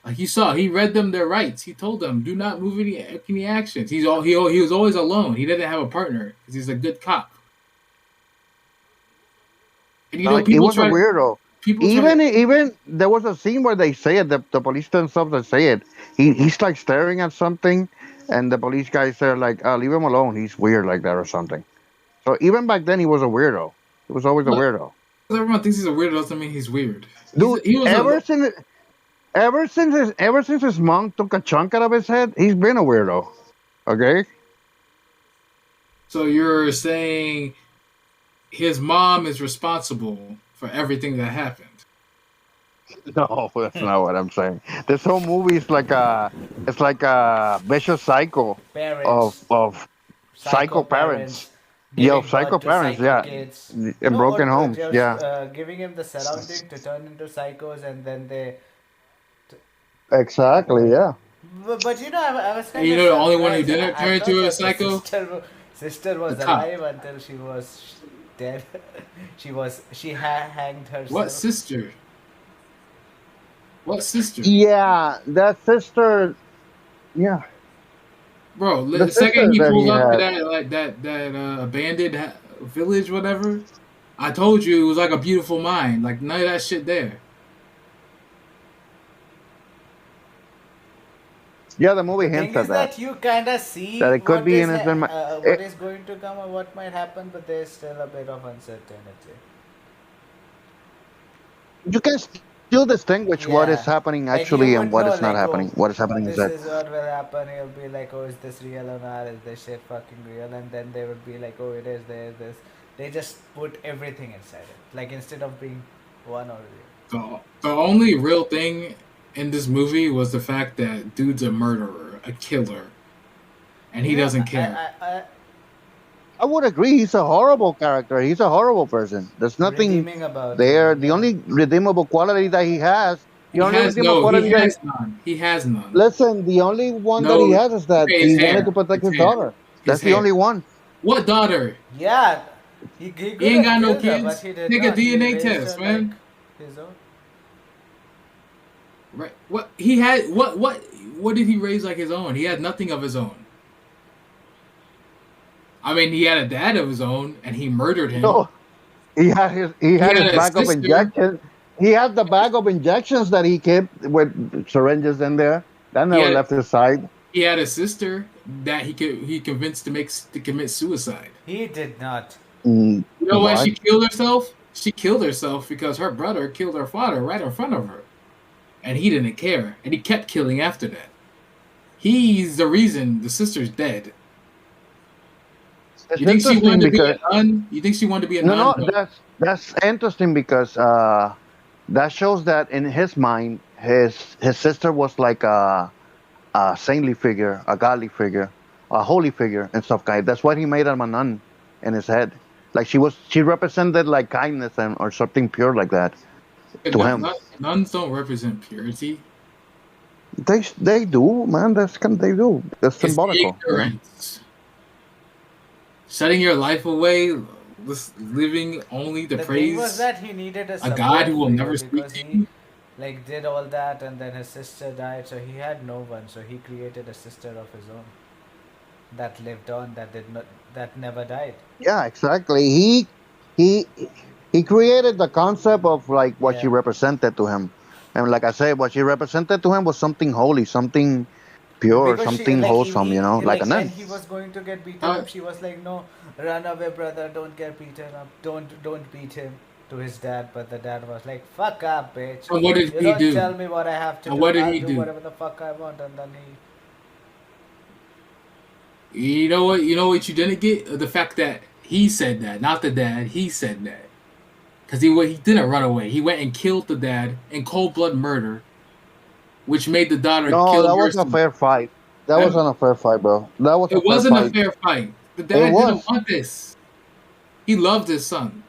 Speaker 1: Like you saw, he read them their rights. He told them, "Do not move any actions." He was always alone. He didn't have a partner because he's a good cop. And you know,
Speaker 2: Like, he was a weirdo.
Speaker 1: people try to.
Speaker 2: Even there was a scene where they say it. The police themselves that say it. He's like staring at something, and the police guys are like, "Leave him alone. He's weird like that or something." So even back then, he was a weirdo. He was always a
Speaker 1: Look,
Speaker 2: weirdo.
Speaker 1: everyone thinks he's a weirdo doesn't mean he's weird.
Speaker 2: Dude,
Speaker 1: He was a.
Speaker 2: ever since his mom took a chunk out of his head, he's been a weirdo. Okay.
Speaker 1: So you're saying his mom is responsible for everything that happened?
Speaker 2: No, that's not what I'm saying. This whole movie is it's like a vicious cycle
Speaker 3: Parents,
Speaker 2: of psycho parents. Yeah,
Speaker 3: giving
Speaker 2: of psycho
Speaker 3: birth to
Speaker 2: parents.
Speaker 3: psycho
Speaker 2: Yeah,
Speaker 3: kids.
Speaker 2: in
Speaker 3: No,
Speaker 2: broken homes.
Speaker 3: just
Speaker 2: Yeah,
Speaker 3: giving him the surrounding to turn into psychos, and then they.
Speaker 2: exactly. Yeah.
Speaker 3: But you know, I was
Speaker 1: And
Speaker 3: kind
Speaker 1: you
Speaker 3: of
Speaker 1: know the only one who
Speaker 3: surprised.
Speaker 1: didn't turn
Speaker 3: I thought
Speaker 1: into a
Speaker 3: that the
Speaker 1: psycho?
Speaker 3: sister was
Speaker 1: The cop.
Speaker 3: alive until she was dead. She hanged
Speaker 1: What
Speaker 3: herself.
Speaker 1: sister? What sister?
Speaker 2: Yeah, that sister. Yeah,
Speaker 1: Bro,
Speaker 2: the
Speaker 1: the second
Speaker 2: sister
Speaker 1: he
Speaker 2: that
Speaker 1: pulls
Speaker 2: he
Speaker 1: up to
Speaker 2: had.
Speaker 1: that abandoned village, whatever, I told you it was like a beautiful mind. Like none of that shit there.
Speaker 2: Yeah, the movie
Speaker 3: The thing
Speaker 2: hints at
Speaker 3: is
Speaker 2: that.
Speaker 3: that you kind of see
Speaker 2: That it could be innocent.
Speaker 3: what is going to come or what might happen, but there's still a bit of uncertainty.
Speaker 2: You can still distinguish what is
Speaker 3: Yeah,
Speaker 2: happening
Speaker 3: like you
Speaker 2: actually and
Speaker 3: would
Speaker 2: what
Speaker 3: know,
Speaker 2: is not
Speaker 3: like,
Speaker 2: happening.
Speaker 3: oh,
Speaker 2: What is happening
Speaker 3: this
Speaker 2: instead.
Speaker 3: is what will happen. You'll be like, oh, is this real or not? Is this shit fucking real? And then they would be like, oh, it is. There is this. They just put everything inside it, like instead of being one or
Speaker 1: The only real thing in this movie was the fact that dude's a murderer, a killer, and
Speaker 3: the.
Speaker 1: he
Speaker 3: You know,
Speaker 1: doesn't care.
Speaker 2: I would agree. He's a horrible character. He's a horrible person. There's nothing
Speaker 3: redeeming about
Speaker 2: there.
Speaker 3: him.
Speaker 2: The
Speaker 3: Yeah,
Speaker 2: only redeemable quality that he has, the
Speaker 1: He
Speaker 2: only
Speaker 1: has
Speaker 2: redeemable
Speaker 1: no. He
Speaker 2: quality that he,
Speaker 1: has none. He has none.
Speaker 2: listen, the only one that he
Speaker 1: No.
Speaker 2: has is that
Speaker 1: Okay, his
Speaker 2: he wanted to
Speaker 1: hair.
Speaker 2: protect
Speaker 1: His
Speaker 2: his
Speaker 1: hair.
Speaker 2: daughter.
Speaker 1: His
Speaker 2: That's the
Speaker 1: hair.
Speaker 2: only one.
Speaker 1: What daughter?
Speaker 3: yeah. He
Speaker 1: He
Speaker 3: could
Speaker 1: ain't
Speaker 3: have
Speaker 1: got no
Speaker 3: killed her, but
Speaker 1: kids.
Speaker 3: he did
Speaker 1: Take a
Speaker 3: not. He
Speaker 1: DNA
Speaker 3: raised her
Speaker 1: test,
Speaker 3: like
Speaker 1: man.
Speaker 3: his own.
Speaker 1: Right. What he had? What did he raise like his own? He had nothing of his own. I mean, he had a dad of his own, and he murdered him.
Speaker 2: No, he
Speaker 1: He
Speaker 2: had
Speaker 1: had
Speaker 2: his
Speaker 1: a
Speaker 2: bag of
Speaker 1: sister.
Speaker 2: injections. He had the bag of injections that he kept with syringes in there. That
Speaker 1: He
Speaker 2: never
Speaker 1: had
Speaker 2: left his side.
Speaker 1: he had a sister that he convinced to commit suicide.
Speaker 3: He did not.
Speaker 1: You know why
Speaker 2: What?
Speaker 1: she killed herself? She killed herself because her brother killed her father right in front of her, and he didn't care, and he kept killing after that. He's the reason the sister's dead.
Speaker 2: It's
Speaker 1: You think she
Speaker 2: interesting
Speaker 1: wanted to be
Speaker 2: because
Speaker 1: a nun? You think she wanted to be a
Speaker 2: no,
Speaker 1: nun?
Speaker 2: no,
Speaker 1: No.
Speaker 2: that's interesting because that shows that in his mind, his sister was like a saintly figure, a godly figure, a holy figure, and stuff. Guy, that's why he made her a nun in his head. Like she represented like kindness and or something pure like that to him.
Speaker 1: Nuns don't represent purity.
Speaker 2: They do, man. They do. That's
Speaker 1: It's
Speaker 2: symbolical. Yeah.
Speaker 1: ignorance. Shutting your life away, living only to
Speaker 3: The thing was
Speaker 1: praise
Speaker 3: that he needed a
Speaker 1: a God
Speaker 3: support
Speaker 1: who will
Speaker 3: figure
Speaker 1: never speak
Speaker 3: because
Speaker 1: to
Speaker 3: he
Speaker 1: you.
Speaker 3: like did all that and then his sister died, so he had no one. So he created a sister of his own that lived on, that never died.
Speaker 2: Yeah, exactly. He he created the concept of like what she
Speaker 3: Yeah.
Speaker 2: represented to him, and like I said, what she represented to him was something holy, something pure,
Speaker 3: Because she
Speaker 2: something
Speaker 3: like
Speaker 2: wholesome. You know, like a
Speaker 3: like when
Speaker 2: nun.
Speaker 3: he was going to get beaten
Speaker 1: Uh,
Speaker 3: up, she was like, "No, run away, brother! Don't get beaten up! Don't beat him." To his dad, but the dad was like, "Fuck up, bitch!
Speaker 1: and what did
Speaker 3: You
Speaker 1: he
Speaker 3: don't
Speaker 1: do?
Speaker 3: tell me what I have to
Speaker 1: And
Speaker 3: do.
Speaker 1: what did
Speaker 3: I'll
Speaker 1: he
Speaker 3: do
Speaker 1: do?
Speaker 3: whatever the fuck I want." And then
Speaker 1: You know what? You know what you didn't get? The fact that He said that, not the dad. He said that because he didn't run away. He went and killed the dad in cold blood murder, which made the daughter
Speaker 2: No,
Speaker 1: kill
Speaker 2: that was a
Speaker 1: herself.
Speaker 2: fair fight. That
Speaker 1: That
Speaker 2: wasn't a fair fight, bro. That was a
Speaker 1: it
Speaker 2: fair
Speaker 1: wasn't a
Speaker 2: fight.
Speaker 1: fair fight. The
Speaker 2: It
Speaker 1: dad didn't
Speaker 2: was.
Speaker 1: want this. He loved his son.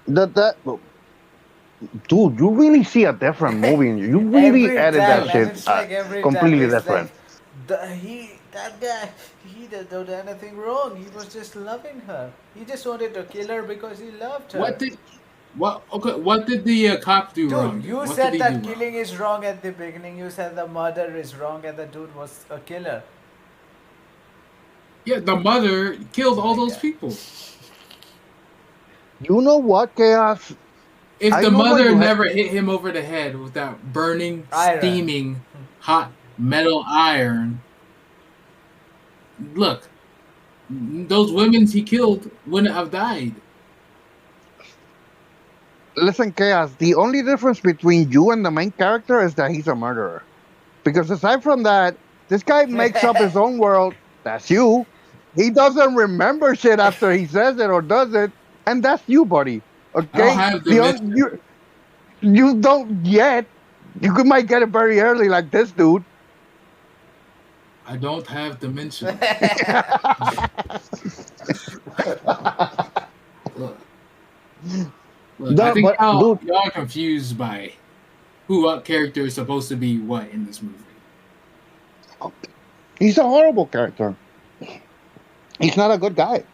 Speaker 2: That dude, you really see a different movie, and you really
Speaker 3: Every
Speaker 2: edit that
Speaker 3: time, and
Speaker 2: shit
Speaker 3: it's like every time
Speaker 2: completely
Speaker 3: it's
Speaker 2: different.
Speaker 3: like that guy, he didn't do anything wrong. He was just loving her. He just wanted to kill her because he loved
Speaker 1: What
Speaker 3: her.
Speaker 1: did what? Okay, what did the cop do
Speaker 3: Dude,
Speaker 1: wrong? Then
Speaker 3: you
Speaker 1: what did
Speaker 3: said
Speaker 1: he do
Speaker 3: that
Speaker 1: wrong?
Speaker 3: killing is wrong at the beginning. You said the murder is wrong, and the dude was a killer.
Speaker 1: Yeah, the mother killed
Speaker 3: Oh
Speaker 1: all
Speaker 3: my
Speaker 1: those
Speaker 3: god.
Speaker 1: people.
Speaker 2: You know what, Chaos?
Speaker 1: If
Speaker 2: I
Speaker 1: the
Speaker 2: know when
Speaker 1: mother
Speaker 2: you had.
Speaker 1: never hit him over the head with that burning,
Speaker 3: Iron.
Speaker 1: steaming, hot metal iron, look, those women he killed wouldn't have died.
Speaker 2: Listen, Chaos. The only difference between you and the main character is that he's a murderer. Because aside from that, this guy makes up his own world. That's you. He doesn't remember shit after he says it or does it, and that's you, buddy.
Speaker 1: I don't
Speaker 2: Okay,
Speaker 1: have
Speaker 2: the only,
Speaker 1: dementia.
Speaker 2: you don't yet. Might get it very early, like this dude.
Speaker 1: I don't have dementia. Look, look. I
Speaker 2: No,
Speaker 1: think
Speaker 2: but dude,
Speaker 1: y'all are confused by who what character is supposed to be what in this movie.
Speaker 2: he's a horrible character. He's not a good guy,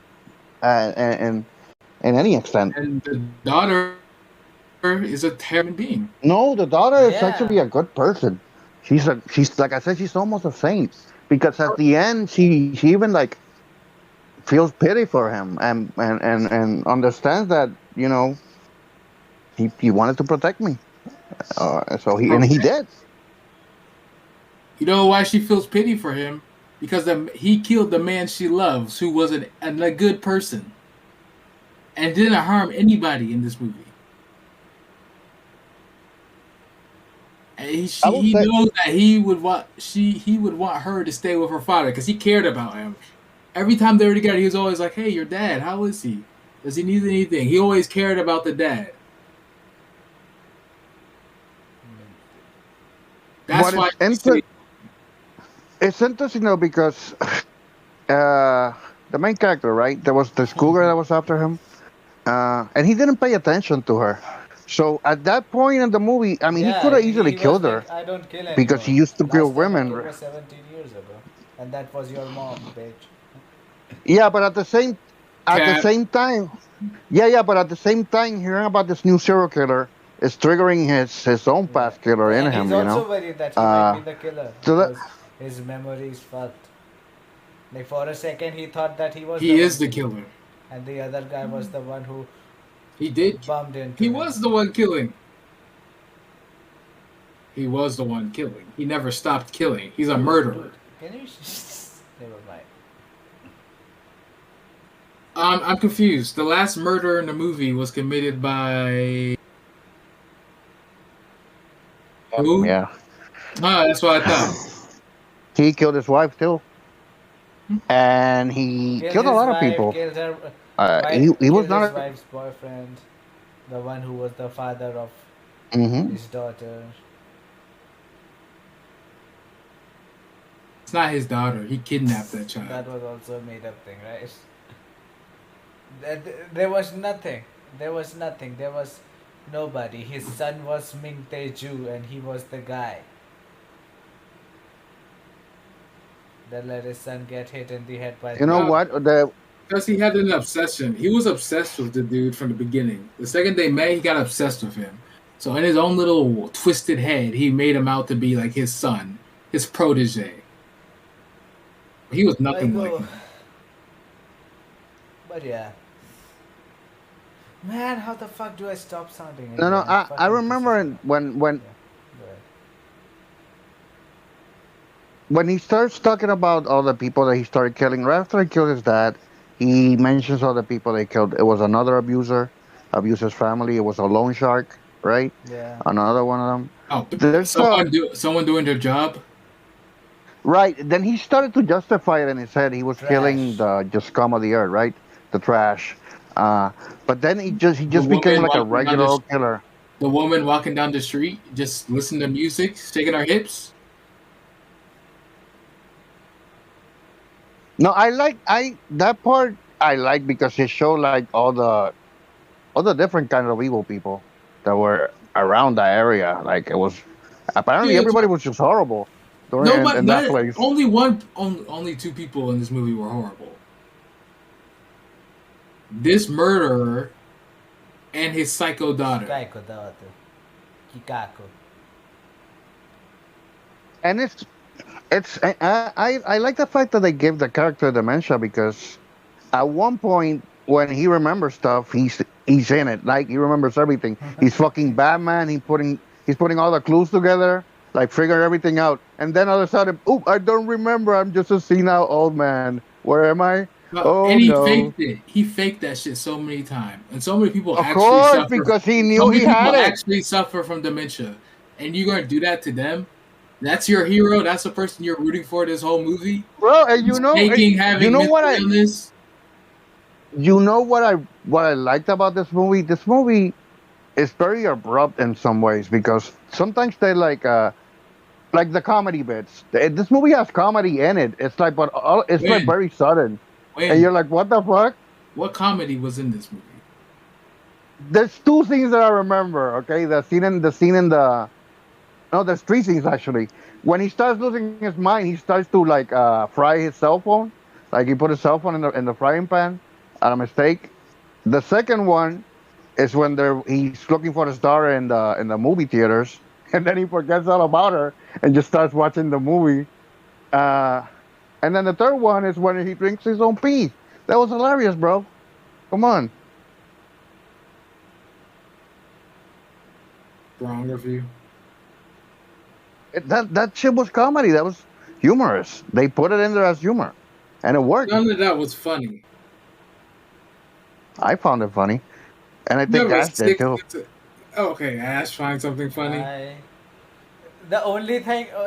Speaker 2: and in any extent.
Speaker 1: And the daughter is a terrible being.
Speaker 2: No, the daughter is
Speaker 3: Yeah.
Speaker 2: actually a good person. She's like I said, she's almost a saint because at the end she even like feels pity for him and understands that he wanted to protect me. So he did.
Speaker 1: You know why she feels pity for him? Because he killed the man she loves, who was a good person, and didn't harm anybody in this movie. And
Speaker 2: I would
Speaker 1: he
Speaker 2: say
Speaker 1: knows that he would want her to stay with her father because he cared about him. Every time they were together, he was always like, "Hey, your dad, how is he? Does he need anything?" He always cared about the dad. That's
Speaker 2: what
Speaker 1: why
Speaker 2: is
Speaker 1: she stayed.
Speaker 2: it's interesting though because the main character, right? There was this cougar that was after him, and he didn't pay attention to her. So at that point in the movie, I mean, he could
Speaker 3: Yeah,
Speaker 2: have easily
Speaker 3: he was
Speaker 2: killed her
Speaker 3: like, I don't kill
Speaker 2: because
Speaker 3: anyone.
Speaker 2: he used to kill
Speaker 3: Last time I
Speaker 2: women.
Speaker 3: killed was 17 years ago. And that was your mom, bitch.
Speaker 2: Yeah, but at the
Speaker 1: Cat.
Speaker 2: same time, yeah, but at the same time, hearing about this new serial killer is triggering his own
Speaker 3: Yeah.
Speaker 2: past killer in
Speaker 3: And he's
Speaker 2: him. You know.
Speaker 3: also worried that he might be
Speaker 2: Uh,
Speaker 3: the killer
Speaker 2: so that
Speaker 3: because his memory is fucked. Like for a second he thought that he was the
Speaker 1: He
Speaker 3: one
Speaker 1: is the
Speaker 3: killing.
Speaker 1: killer.
Speaker 3: And the other guy was the one who
Speaker 1: He did.
Speaker 3: bumped into
Speaker 1: He
Speaker 3: him.
Speaker 1: was the one killing. He was the one killing. He never stopped killing. He's a murderer.
Speaker 3: Can you never mind.
Speaker 1: I'm confused. The last murder in the movie was committed by who?
Speaker 2: yeah,
Speaker 1: Ah, that's what I thought.
Speaker 2: he killed his wife too, and he
Speaker 3: Killed
Speaker 2: killed a
Speaker 3: his
Speaker 2: lot of
Speaker 3: wife,
Speaker 2: people.
Speaker 3: killed her
Speaker 2: He was
Speaker 3: killed his
Speaker 2: not.
Speaker 3: wife's boyfriend, the one who was the father of
Speaker 2: Hmm.
Speaker 3: his daughter.
Speaker 1: It's not his daughter. He kidnapped that
Speaker 3: That
Speaker 1: child.
Speaker 3: was also a made up thing, right? There was nothing. There was nothing. There was nobody. His son was Ming Teju and he was the guy that let his son get hit in the head by
Speaker 2: You know
Speaker 3: the.
Speaker 1: No,
Speaker 2: what?
Speaker 1: because he had an obsession. He was obsessed with the dude from the beginning. The second they met, he got obsessed with him. So in his own little twisted head, he made him out to be like his son, his protege. He was
Speaker 3: I
Speaker 1: nothing like
Speaker 3: go.
Speaker 1: him.
Speaker 3: But yeah. Man, how the fuck do I stop sounding
Speaker 2: No, no.
Speaker 3: Indian?
Speaker 2: I
Speaker 3: Fucking pisses
Speaker 2: remember
Speaker 3: me off. Yeah. Go ahead.
Speaker 2: when he starts talking about all the people that he started killing. Right after he killed his dad, he mentions all the people they killed. It was another abuser, abused his family. It was a loan shark, right?
Speaker 3: Yeah.
Speaker 2: Another one of them.
Speaker 1: Oh,
Speaker 2: There's
Speaker 1: someone doing their job.
Speaker 2: right. Then he started to justify it in his head. He was killing
Speaker 3: Trash.
Speaker 2: the just scum of the earth, right? the trash. Uh, but then he
Speaker 1: The
Speaker 2: just became
Speaker 1: woman
Speaker 2: like a
Speaker 1: walking down
Speaker 2: regular
Speaker 1: the
Speaker 2: old killer.
Speaker 1: the woman walking down the street, just listening to music, shaking her hips.
Speaker 2: No, I that part I like because it showed like all the different kinds of evil people that were around that area. Like it was apparently
Speaker 1: Dude,
Speaker 2: everybody was just horrible during
Speaker 1: nobody,
Speaker 2: in that
Speaker 1: not
Speaker 2: place.
Speaker 1: only two people in this movie were horrible. This murderer and his psycho daughter.
Speaker 3: Kaiko dawato. Kikako.
Speaker 2: And it's I like the fact that they give the character dementia because at one point when he remembers stuff, he's in it. Like he remembers everything. He's fucking Batman. He's putting all the clues together, like figuring everything out. And then all of a sudden, oh, I don't remember. I'm just a senile old man. Where am I? Oh
Speaker 1: And he
Speaker 2: no!
Speaker 1: faked it. He faked that shit so many times, and so many people
Speaker 2: Of
Speaker 1: actually
Speaker 2: course,
Speaker 1: suffer.
Speaker 2: because he
Speaker 1: So
Speaker 2: knew
Speaker 1: many
Speaker 2: he had
Speaker 1: people
Speaker 2: it,
Speaker 1: actually suffer from dementia, and you're gonna do that to them? That's your hero. That's the person you're rooting for this whole movie.
Speaker 2: bro. And
Speaker 1: He's faking
Speaker 2: you
Speaker 1: having
Speaker 2: know
Speaker 1: mental illness.
Speaker 2: what I liked about this movie. This movie is very abrupt in some ways because sometimes they like the comedy bits. This movie has comedy in it. It's like, but it's like
Speaker 1: When,
Speaker 2: very sudden, and
Speaker 1: when,
Speaker 2: you're like, what the fuck?
Speaker 1: what comedy was in this movie?
Speaker 2: There's two scenes that I remember. Okay, the scene in the no, there's three scenes actually. When he starts losing his mind, he starts to like fry his cell phone. Like he put his cell phone in the frying pan at a mistake. The second one is when he's looking for the star in the movie theaters, and then he forgets all about her and just starts watching the movie. Uh, and then the third one is when he drinks his own pee. That was hilarious, bro. Come on.
Speaker 1: Wrong review.
Speaker 2: That shit was comedy. That was humorous. They put it in there as humor, and it worked.
Speaker 1: None of that was funny.
Speaker 2: I found it funny, and I think
Speaker 1: Never
Speaker 2: Ash did
Speaker 1: stick
Speaker 2: too.
Speaker 1: to. Okay, Ash find something funny.
Speaker 3: I the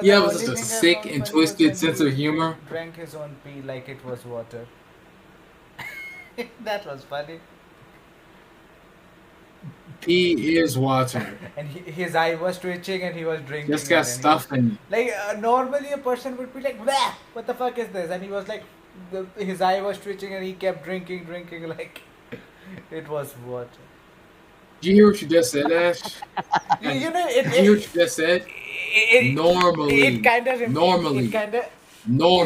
Speaker 1: You have
Speaker 3: only
Speaker 1: such a
Speaker 3: thing I
Speaker 1: sick
Speaker 3: found
Speaker 1: and
Speaker 3: funny was
Speaker 1: twisted
Speaker 3: when
Speaker 1: sense of
Speaker 3: he
Speaker 1: humor.
Speaker 3: drank his own pee like it was water. That was funny.
Speaker 1: Pee is water.
Speaker 3: And his eye was twitching and he was drinking
Speaker 1: Just
Speaker 3: it
Speaker 1: got
Speaker 3: and he was
Speaker 1: stuff in it.
Speaker 3: like normally a person would be like, "Bah, what the fuck is this?" And he was like, his eye was twitching and he kept drinking like it was water.
Speaker 1: Did you hear what you just said, Ash?
Speaker 3: You know,
Speaker 1: Did you hear what you just said?
Speaker 3: it
Speaker 1: Normally.
Speaker 3: kind of it
Speaker 1: Normally.
Speaker 3: kind of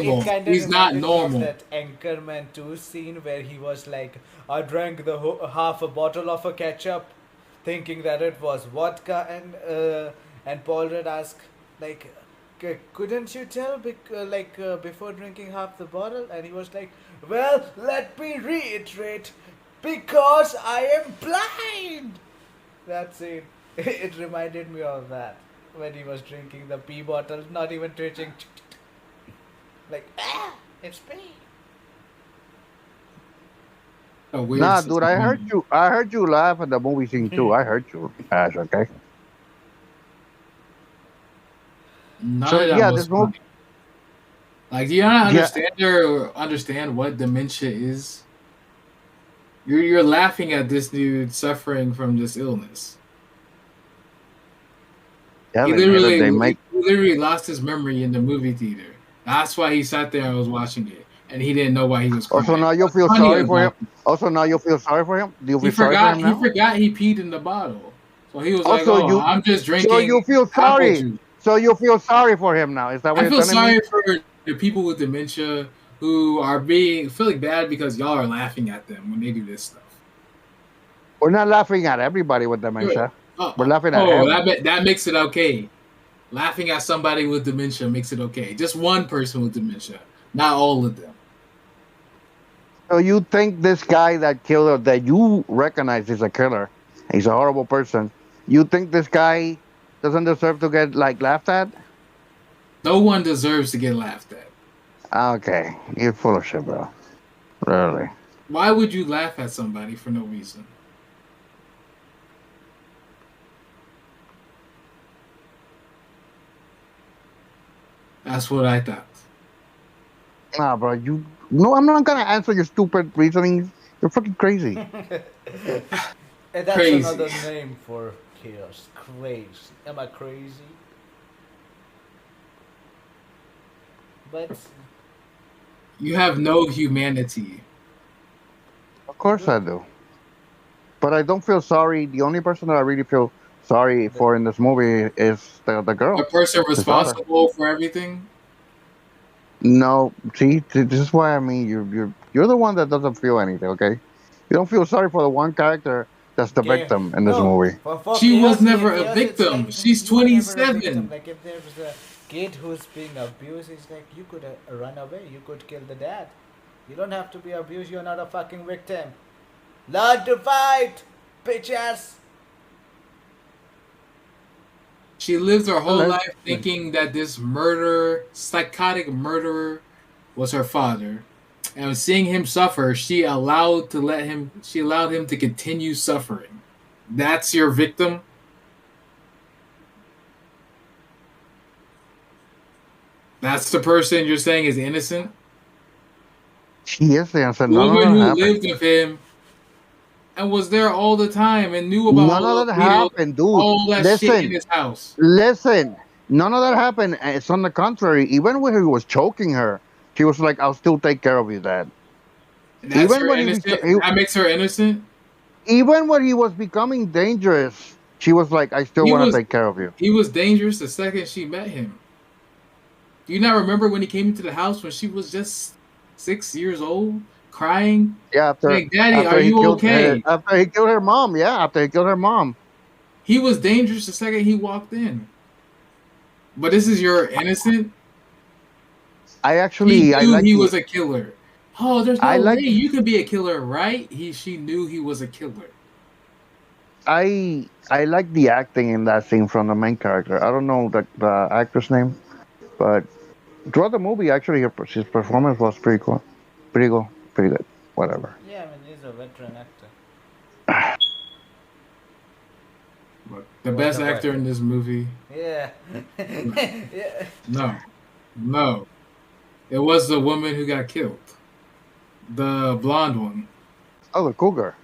Speaker 3: it
Speaker 1: Normal.
Speaker 3: kind of
Speaker 1: He's not
Speaker 3: reminded me of
Speaker 1: normal.
Speaker 3: that Anchorman 2 scene where he was like, I drank the half a bottle of a ketchup, thinking that it was vodka, and Paul Rudd asked, like, couldn't you tell, before drinking half the bottle? And he was like, well, let me reiterate, because I am blind. That scene, it reminded me of that when he was drinking the pee bottle, not even twitching. Like, it's me.
Speaker 1: A weird
Speaker 2: Nah,
Speaker 1: sense
Speaker 2: dude,
Speaker 1: of humor.
Speaker 2: I heard you laugh at the movie scene too. I heard you, Ash. Okay.
Speaker 1: None
Speaker 2: So
Speaker 1: of that
Speaker 2: yeah,
Speaker 1: was
Speaker 2: this movie.
Speaker 1: funny. Like, do you not
Speaker 2: Yeah,
Speaker 1: understand what dementia is? You're laughing at this dude suffering from this illness.
Speaker 2: yeah,
Speaker 1: He
Speaker 2: they made it.
Speaker 1: literally
Speaker 2: They make.
Speaker 1: he literally lost his memory in the movie theater. That's why he sat there and was watching it, and he didn't know why he was
Speaker 2: Also,
Speaker 1: crying.
Speaker 2: now you
Speaker 1: What's
Speaker 2: feel
Speaker 1: funny
Speaker 2: sorry for him.
Speaker 1: about it?
Speaker 2: Also, now you feel sorry for him. Do you feel sorry for him
Speaker 1: He
Speaker 2: now?
Speaker 1: forgot he peed in the bottle, so he was like,
Speaker 2: Also,
Speaker 1: "Oh,
Speaker 2: you.
Speaker 1: I'm just
Speaker 2: So
Speaker 1: drinking
Speaker 2: you feel
Speaker 1: apple
Speaker 2: sorry.
Speaker 1: juice."
Speaker 2: So you feel sorry for him now. Is that what
Speaker 1: I
Speaker 2: you're
Speaker 1: feel
Speaker 2: telling me?
Speaker 1: sorry for the people with dementia who are being feeling bad because y'all are laughing at them when they do this stuff.
Speaker 2: We're not laughing at everybody with
Speaker 1: Good.
Speaker 2: dementia.
Speaker 1: Oh,
Speaker 2: We're laughing at
Speaker 1: oh,
Speaker 2: him.
Speaker 1: that makes it okay. Laughing at somebody with dementia makes it okay. Just one person with dementia, not all of them.
Speaker 2: So you think this guy that killed that you recognize is a killer? He's a horrible person. You think this guy doesn't deserve to get like laughed at?
Speaker 1: No one deserves to get laughed at.
Speaker 2: Okay, you're full of shit, bro. Really.
Speaker 1: Why would you laugh at somebody for no reason? That's what I thought.
Speaker 2: Nah, bro. You no, I'm not gonna answer your stupid reasonings You're fucking crazy.
Speaker 3: And that's
Speaker 1: Crazy.
Speaker 3: another name for chaos. Crazy. Am I crazy? But
Speaker 1: You have no humanity.
Speaker 2: Of course I
Speaker 3: good.
Speaker 2: do. But I don't feel sorry. The only person that I really feel sorry
Speaker 3: The,
Speaker 2: for in this movie is the
Speaker 1: The
Speaker 2: girl,
Speaker 1: person
Speaker 2: his daughter.
Speaker 1: responsible for everything.
Speaker 2: No, see, this is why I mean you're the one that doesn't feel anything. Okay, you don't feel sorry for the one character that's the
Speaker 3: okay.
Speaker 2: victim in this
Speaker 3: No,
Speaker 2: movie.
Speaker 3: for
Speaker 1: She was
Speaker 3: chaos,
Speaker 1: never a
Speaker 3: chaos, it's like
Speaker 1: victim. She's
Speaker 3: you are never a victim.
Speaker 1: 27.
Speaker 3: Like if there's a kid who's being abused, it's like you could run away. You could kill the dad. You don't have to be abused. You're not a fucking victim. Learn to fight, bitches.
Speaker 1: She lived her
Speaker 2: Well,
Speaker 1: whole life thinking that this psychotic murderer, was her father. And seeing him suffer, she allowed him to continue suffering. That's your victim? That's the person you're saying is innocent?
Speaker 2: she is the answer.
Speaker 1: The
Speaker 2: None
Speaker 1: woman
Speaker 2: of that
Speaker 1: who
Speaker 2: happened.
Speaker 1: lived with him and was there all the time and knew about
Speaker 2: None
Speaker 1: all
Speaker 2: of
Speaker 1: those
Speaker 2: that
Speaker 1: needles,
Speaker 2: happened, dude.
Speaker 1: all that shit in
Speaker 2: Listen,
Speaker 1: his house.
Speaker 2: listen. None of that happened. It's on the contrary. Even when he was choking her, she was like, "I'll still take care of you, Dad."
Speaker 1: That's
Speaker 2: Even
Speaker 1: her
Speaker 2: when
Speaker 1: innocent? That makes her innocent?
Speaker 2: even when he was becoming dangerous, she was like, "I still
Speaker 1: He
Speaker 2: want
Speaker 1: was
Speaker 2: to take care of you."
Speaker 1: he was dangerous the second she met him. Do you not remember when he came into the house when she was just 6 years old, crying,
Speaker 2: Yeah,
Speaker 1: saying, "Daddy, are you okay?"
Speaker 2: after he killed her mom. Yeah, after he killed her mom.
Speaker 1: He was dangerous the second he walked in. But this is your innocent. He
Speaker 2: I
Speaker 1: knew
Speaker 2: like
Speaker 1: he
Speaker 2: the
Speaker 1: was a killer. Oh, there's
Speaker 2: I
Speaker 1: no way
Speaker 2: like
Speaker 1: you can be a killer, right? She knew he was a killer.
Speaker 2: I like the acting in that scene from the main character. I don't know the actor's name, but throughout the movie, actually, his performance was pretty cool, pretty good, pretty good. Whatever.
Speaker 3: Yeah, I mean he's a veteran actor.
Speaker 1: But the
Speaker 3: What
Speaker 1: best
Speaker 3: about?
Speaker 1: actor in this movie,
Speaker 3: Yeah. Yeah.
Speaker 1: no, no, it was the woman who got killed, the blonde one.
Speaker 2: Oh, the cougar.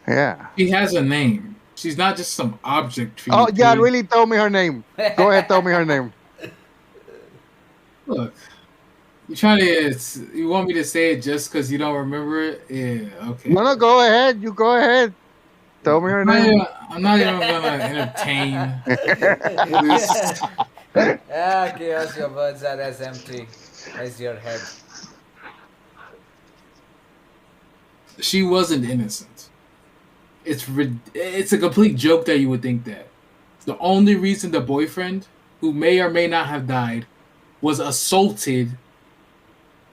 Speaker 2: Yeah.
Speaker 1: She has a name. She's not just some object for you
Speaker 2: Oh,
Speaker 1: to
Speaker 2: yeah.
Speaker 1: kill.
Speaker 2: Really, tell me her name. Go ahead, tell me her name.
Speaker 1: Look, you want me to say it just because you don't remember it? Yeah,
Speaker 2: No,
Speaker 1: okay.
Speaker 2: no, go ahead. You go ahead. Tell me her name.
Speaker 1: I'm not even gonna entertain this.
Speaker 3: Ah, chaos, your words are as empty as your head.
Speaker 1: She wasn't innocent. It's a complete joke that you would think that. The only reason the boyfriend, who may or may not have died, was assaulted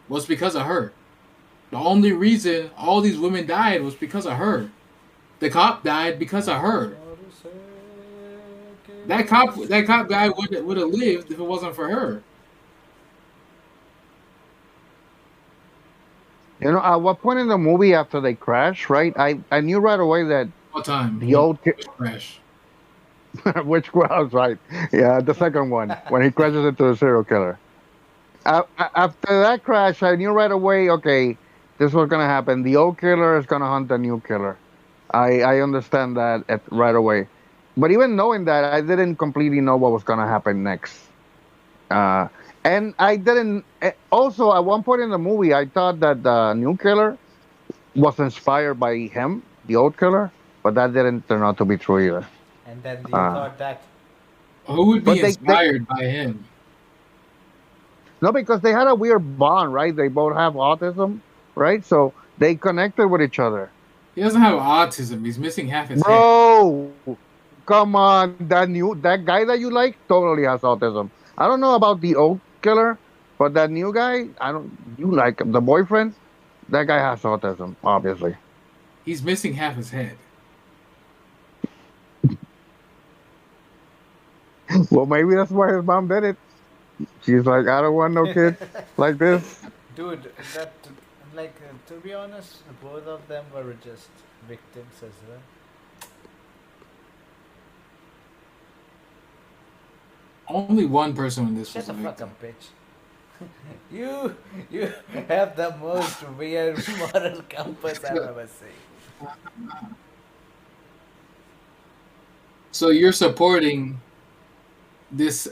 Speaker 1: was because of her. The only reason all these women died was because of her. The cop died because of her. That cop guy would have lived if it wasn't for her.
Speaker 2: You know, at what point in the movie after they crash, right? I knew right away that
Speaker 1: What time?
Speaker 2: the old
Speaker 1: Which crash?
Speaker 2: which was right. Yeah, the second one when he crashes into the serial killer. After that crash, I knew right away. Okay, this was gonna happen. The old killer is gonna hunt the new killer. I understand that right away. But even knowing that, I didn't completely know what was gonna happen next. Uh, and I didn't. Also, at one point in the movie, I thought that the new killer was inspired by him, the old killer, but that didn't turn out to be true either.
Speaker 3: And then you
Speaker 2: Uh,
Speaker 3: thought that.
Speaker 1: Who would be
Speaker 2: but they
Speaker 1: inspired by him?
Speaker 2: no, because they had a weird bond, right? They both have autism, right? So they connected with each other.
Speaker 1: He doesn't have autism. He's missing half his head.
Speaker 2: Bro, come on, that guy that you like totally has autism. I don't know about the old killer, but that new guy, I don't. You like him, the boyfriend? That guy has autism, obviously.
Speaker 1: He's missing half his head.
Speaker 2: Well, maybe that's why his mom did it. She's like, I don't want no kid like this.
Speaker 3: Dude, that, like, to be honest, both of them were just victims as well.
Speaker 1: Only one person in this
Speaker 3: Shut
Speaker 1: was a
Speaker 3: the fuck
Speaker 1: victim.
Speaker 3: up, bitch. you, you, have the most weird moral compass I've ever seen.
Speaker 1: So you're supporting this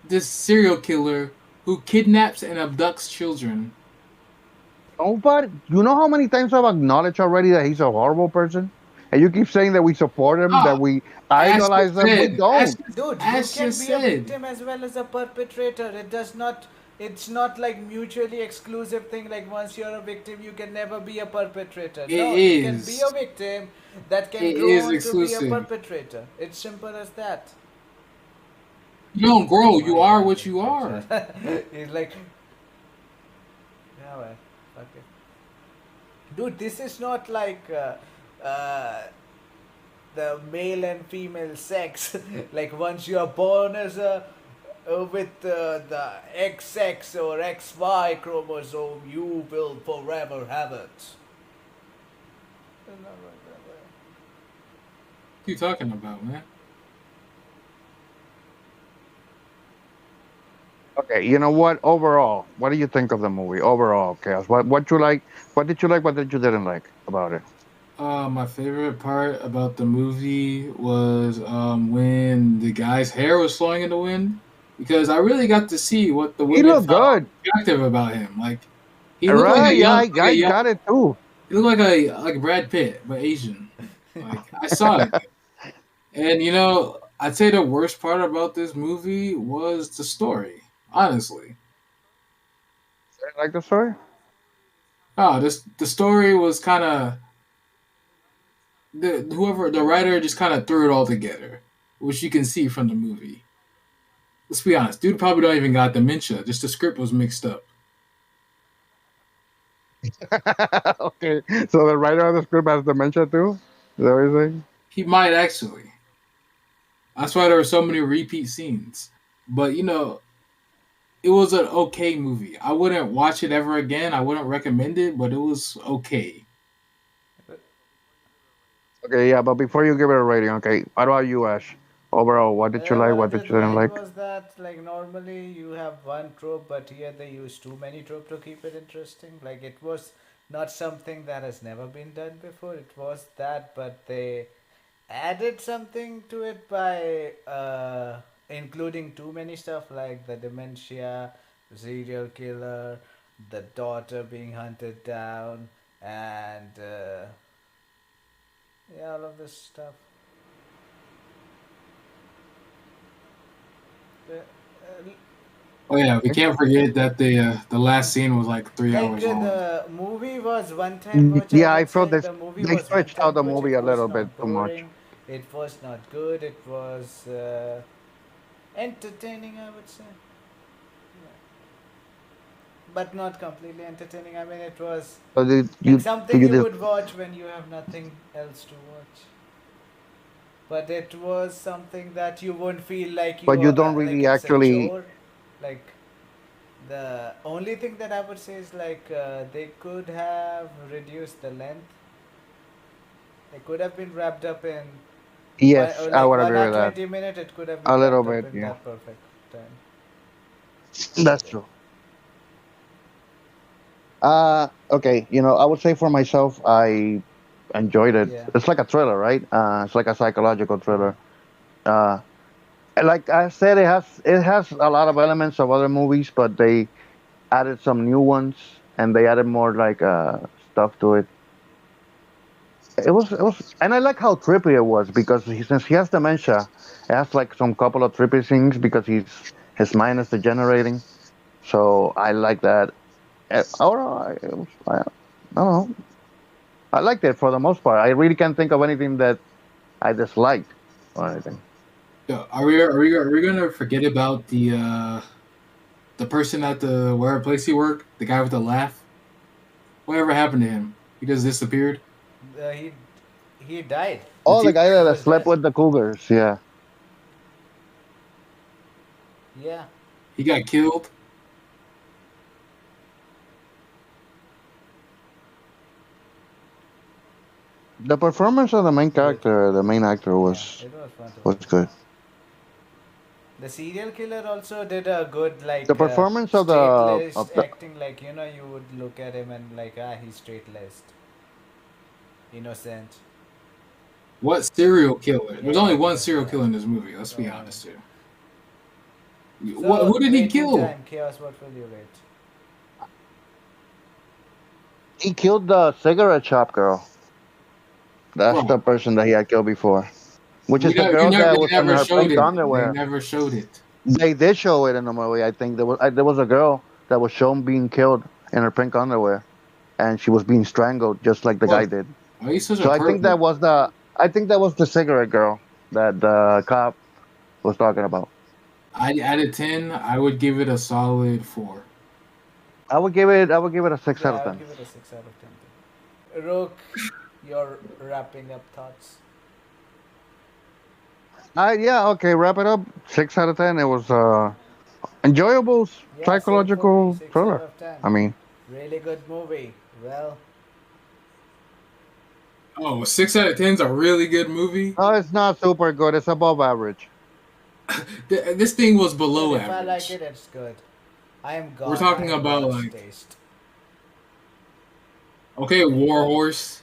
Speaker 1: this serial killer who kidnaps and abducts children.
Speaker 2: Nobody. You know how many times I've acknowledged already that he's a horrible person, and you keep saying that we support him,
Speaker 1: Ah,
Speaker 2: that we
Speaker 1: as you
Speaker 2: idolize them. We
Speaker 1: said,
Speaker 2: don't.
Speaker 3: Dude, you
Speaker 1: as you
Speaker 3: can be a
Speaker 1: said,
Speaker 3: victim as well as a perpetrator. It does not. It's not like mutually exclusive thing. Like once you're a victim, you can never be a perpetrator.
Speaker 1: it
Speaker 3: No, you can be
Speaker 1: is.
Speaker 3: a victim that can
Speaker 1: It
Speaker 3: grow
Speaker 1: is
Speaker 3: on to be a
Speaker 1: exclusive.
Speaker 3: perpetrator. It's simple as that.
Speaker 1: You don't grow. You
Speaker 3: My
Speaker 1: are
Speaker 3: God,
Speaker 1: what
Speaker 3: this
Speaker 1: you are.
Speaker 3: picture. He's like, yeah, man, fuck it. Dude, this is not like the male and female sex. Like once you are born as a with the XX or XY chromosome, you will forever have it.
Speaker 1: What you talking about, man?
Speaker 2: Okay, you know what? Overall, what do you think of the movie? Overall, Chaos. What you like? What did you like? What did you didn't like about it?
Speaker 1: My favorite part about the movie was when the guy's hair was flowing in the wind, because I really got to see what the
Speaker 2: He
Speaker 1: women
Speaker 2: looked
Speaker 1: found
Speaker 2: good,
Speaker 1: attractive about him. Like he looked
Speaker 2: right? Yeah, I
Speaker 1: young,
Speaker 2: got it too.
Speaker 1: he looked like Brad Pitt but Asian. Like I saw it, and I'd say the worst part about this movie was the story. Honestly,
Speaker 2: You like the story?
Speaker 1: this the story was kind of the writer just kind of threw it all together, which you can see from the movie. Let's be honest, dude probably don't even got dementia. Just the script was mixed up.
Speaker 2: Okay, so the writer of the script has dementia too. Is that what you're saying?
Speaker 1: He might actually. That's why there were so many repeat scenes. But it was an okay movie. I wouldn't watch it ever again. I wouldn't recommend it, but it was okay.
Speaker 2: Okay, yeah, but before you give it a rating, okay, what about you, Ash? Overall, what did you like?
Speaker 3: What I
Speaker 2: What did
Speaker 3: did
Speaker 2: you didn't
Speaker 3: like
Speaker 2: like?
Speaker 3: was that like normally you have one trope, but here they use too many trope to keep it interesting. Like it was not something that has never been done before. It was that, but they added something to it by including too many stuff like the dementia, serial killer, the daughter being hunted down, and yeah, all of this stuff. Uh,
Speaker 1: Oh yeah, we can't forget that the last scene was like three
Speaker 3: like
Speaker 1: hours long.
Speaker 3: the movie was one time watch, I
Speaker 2: Yeah, I
Speaker 3: would
Speaker 2: felt
Speaker 3: say.
Speaker 2: this.
Speaker 3: The movie
Speaker 2: They
Speaker 3: was one
Speaker 2: stretched out
Speaker 3: time
Speaker 2: the
Speaker 3: watch.
Speaker 2: movie
Speaker 3: It
Speaker 2: a little
Speaker 3: was
Speaker 2: bit
Speaker 3: not
Speaker 2: too much.
Speaker 3: boring. It was not good. It was entertaining, I would say. Yeah. But not completely entertaining. I mean, it was
Speaker 2: So did
Speaker 3: like
Speaker 2: you do
Speaker 3: something
Speaker 2: you
Speaker 3: you
Speaker 2: did,
Speaker 3: would watch when you have nothing else to watch. But it was something that you won't feel like
Speaker 2: but
Speaker 3: you
Speaker 2: you
Speaker 3: are
Speaker 2: don't
Speaker 3: like
Speaker 2: really
Speaker 3: it's a
Speaker 2: actually.
Speaker 3: chore. Like the only thing that I would say is like they could have reduced the length. It could have been wrapped up in one
Speaker 2: Yes,
Speaker 3: or
Speaker 2: I
Speaker 3: like
Speaker 2: would
Speaker 3: one
Speaker 2: agree
Speaker 3: hour
Speaker 2: with that.
Speaker 3: 20 minutes. It could have
Speaker 2: A
Speaker 3: been
Speaker 2: little
Speaker 3: wrapped up
Speaker 2: bit,
Speaker 3: in
Speaker 2: yeah.
Speaker 3: that perfect time.
Speaker 2: That's
Speaker 3: But yeah,
Speaker 2: true. Okay. I would say for myself, I enjoyed it.
Speaker 3: yeah,
Speaker 2: It's like a thriller, right? It's like a psychological
Speaker 3: yeah.
Speaker 2: thriller. Uh, and like I said, it has a lot of elements of other movies, but they added some new ones and they added more like stuff to it. It was, and I like how trippy it was because since he has dementia, it has like some couple of trippy things because his mind is degenerating. So I like that. Overall, I don't know. I liked it for the most part. I really can't think of anything that I disliked or anything.
Speaker 1: Yeah, are we gonna forget about the person at the where place he worked, the guy with the laugh? Whatever happened to him? He just disappeared.
Speaker 3: Uh, he he died.
Speaker 1: The
Speaker 2: Oh, the
Speaker 1: TV
Speaker 2: guy
Speaker 3: He
Speaker 2: that
Speaker 3: was
Speaker 2: slept
Speaker 3: dead.
Speaker 2: with the cougars. Yeah.
Speaker 3: Yeah.
Speaker 1: he got killed.
Speaker 2: The performance of the main
Speaker 3: Good.
Speaker 2: character, the main actor,
Speaker 3: Yeah,
Speaker 2: was
Speaker 3: it was fun to
Speaker 2: was
Speaker 3: watch.
Speaker 2: good.
Speaker 3: The serial killer also did a good
Speaker 2: The performance of
Speaker 3: straight
Speaker 2: the
Speaker 3: laced
Speaker 2: of the
Speaker 3: acting. Like you would look at him and like he's straight laced, innocent.
Speaker 1: What serial killer? There's
Speaker 3: Yeah,
Speaker 1: only
Speaker 3: yeah,
Speaker 1: one
Speaker 3: killer.
Speaker 1: serial
Speaker 3: Yeah.
Speaker 1: killer in this movie. Let's be
Speaker 3: Don't worry.
Speaker 1: honest here.
Speaker 3: So
Speaker 1: Who did he
Speaker 3: rating
Speaker 1: kill?
Speaker 3: time, chaos. What will you rate?
Speaker 2: he killed the cigarette shop girl. That's
Speaker 1: Bro,
Speaker 2: the person that he had killed before. Which is the
Speaker 1: you
Speaker 2: girl
Speaker 1: never,
Speaker 2: that
Speaker 1: they
Speaker 2: was in
Speaker 1: never
Speaker 2: her
Speaker 1: showed
Speaker 2: pink
Speaker 1: it. They
Speaker 2: underwear.
Speaker 1: never showed it.
Speaker 2: They did show it in the movie. I think there was a girl that was shown being killed in her pink underwear, and she was being strangled just like the
Speaker 1: Bro,
Speaker 2: guy did.
Speaker 1: why are you such a
Speaker 2: So
Speaker 1: pervert?
Speaker 2: I think that was the cigarette girl that the cop was talking about.
Speaker 1: Out of 10, I would give it a solid 4.
Speaker 2: I would give it a six out
Speaker 3: Yeah,
Speaker 2: of
Speaker 3: I would
Speaker 2: 10.
Speaker 3: give it a 6 out of 10. Too. Rook, your wrapping up thoughts.
Speaker 2: Yeah, okay, wrap it up. 6 out of 10. It was enjoyable
Speaker 3: Yeah, same for me.
Speaker 2: psychological
Speaker 3: 6 out
Speaker 2: thriller.
Speaker 3: of 10.
Speaker 2: I mean,
Speaker 3: Really good movie. Well,
Speaker 1: Oh, 6 out of 10 is a really good movie.
Speaker 2: no, it's not super good. It's above average.
Speaker 1: This thing was
Speaker 3: dude,
Speaker 1: below
Speaker 3: if I like
Speaker 1: average.
Speaker 3: it, it's good. I am
Speaker 1: We're
Speaker 3: God. I
Speaker 1: talking
Speaker 3: have
Speaker 1: about
Speaker 3: God's
Speaker 1: like,
Speaker 3: taste.
Speaker 1: okay, War Horse.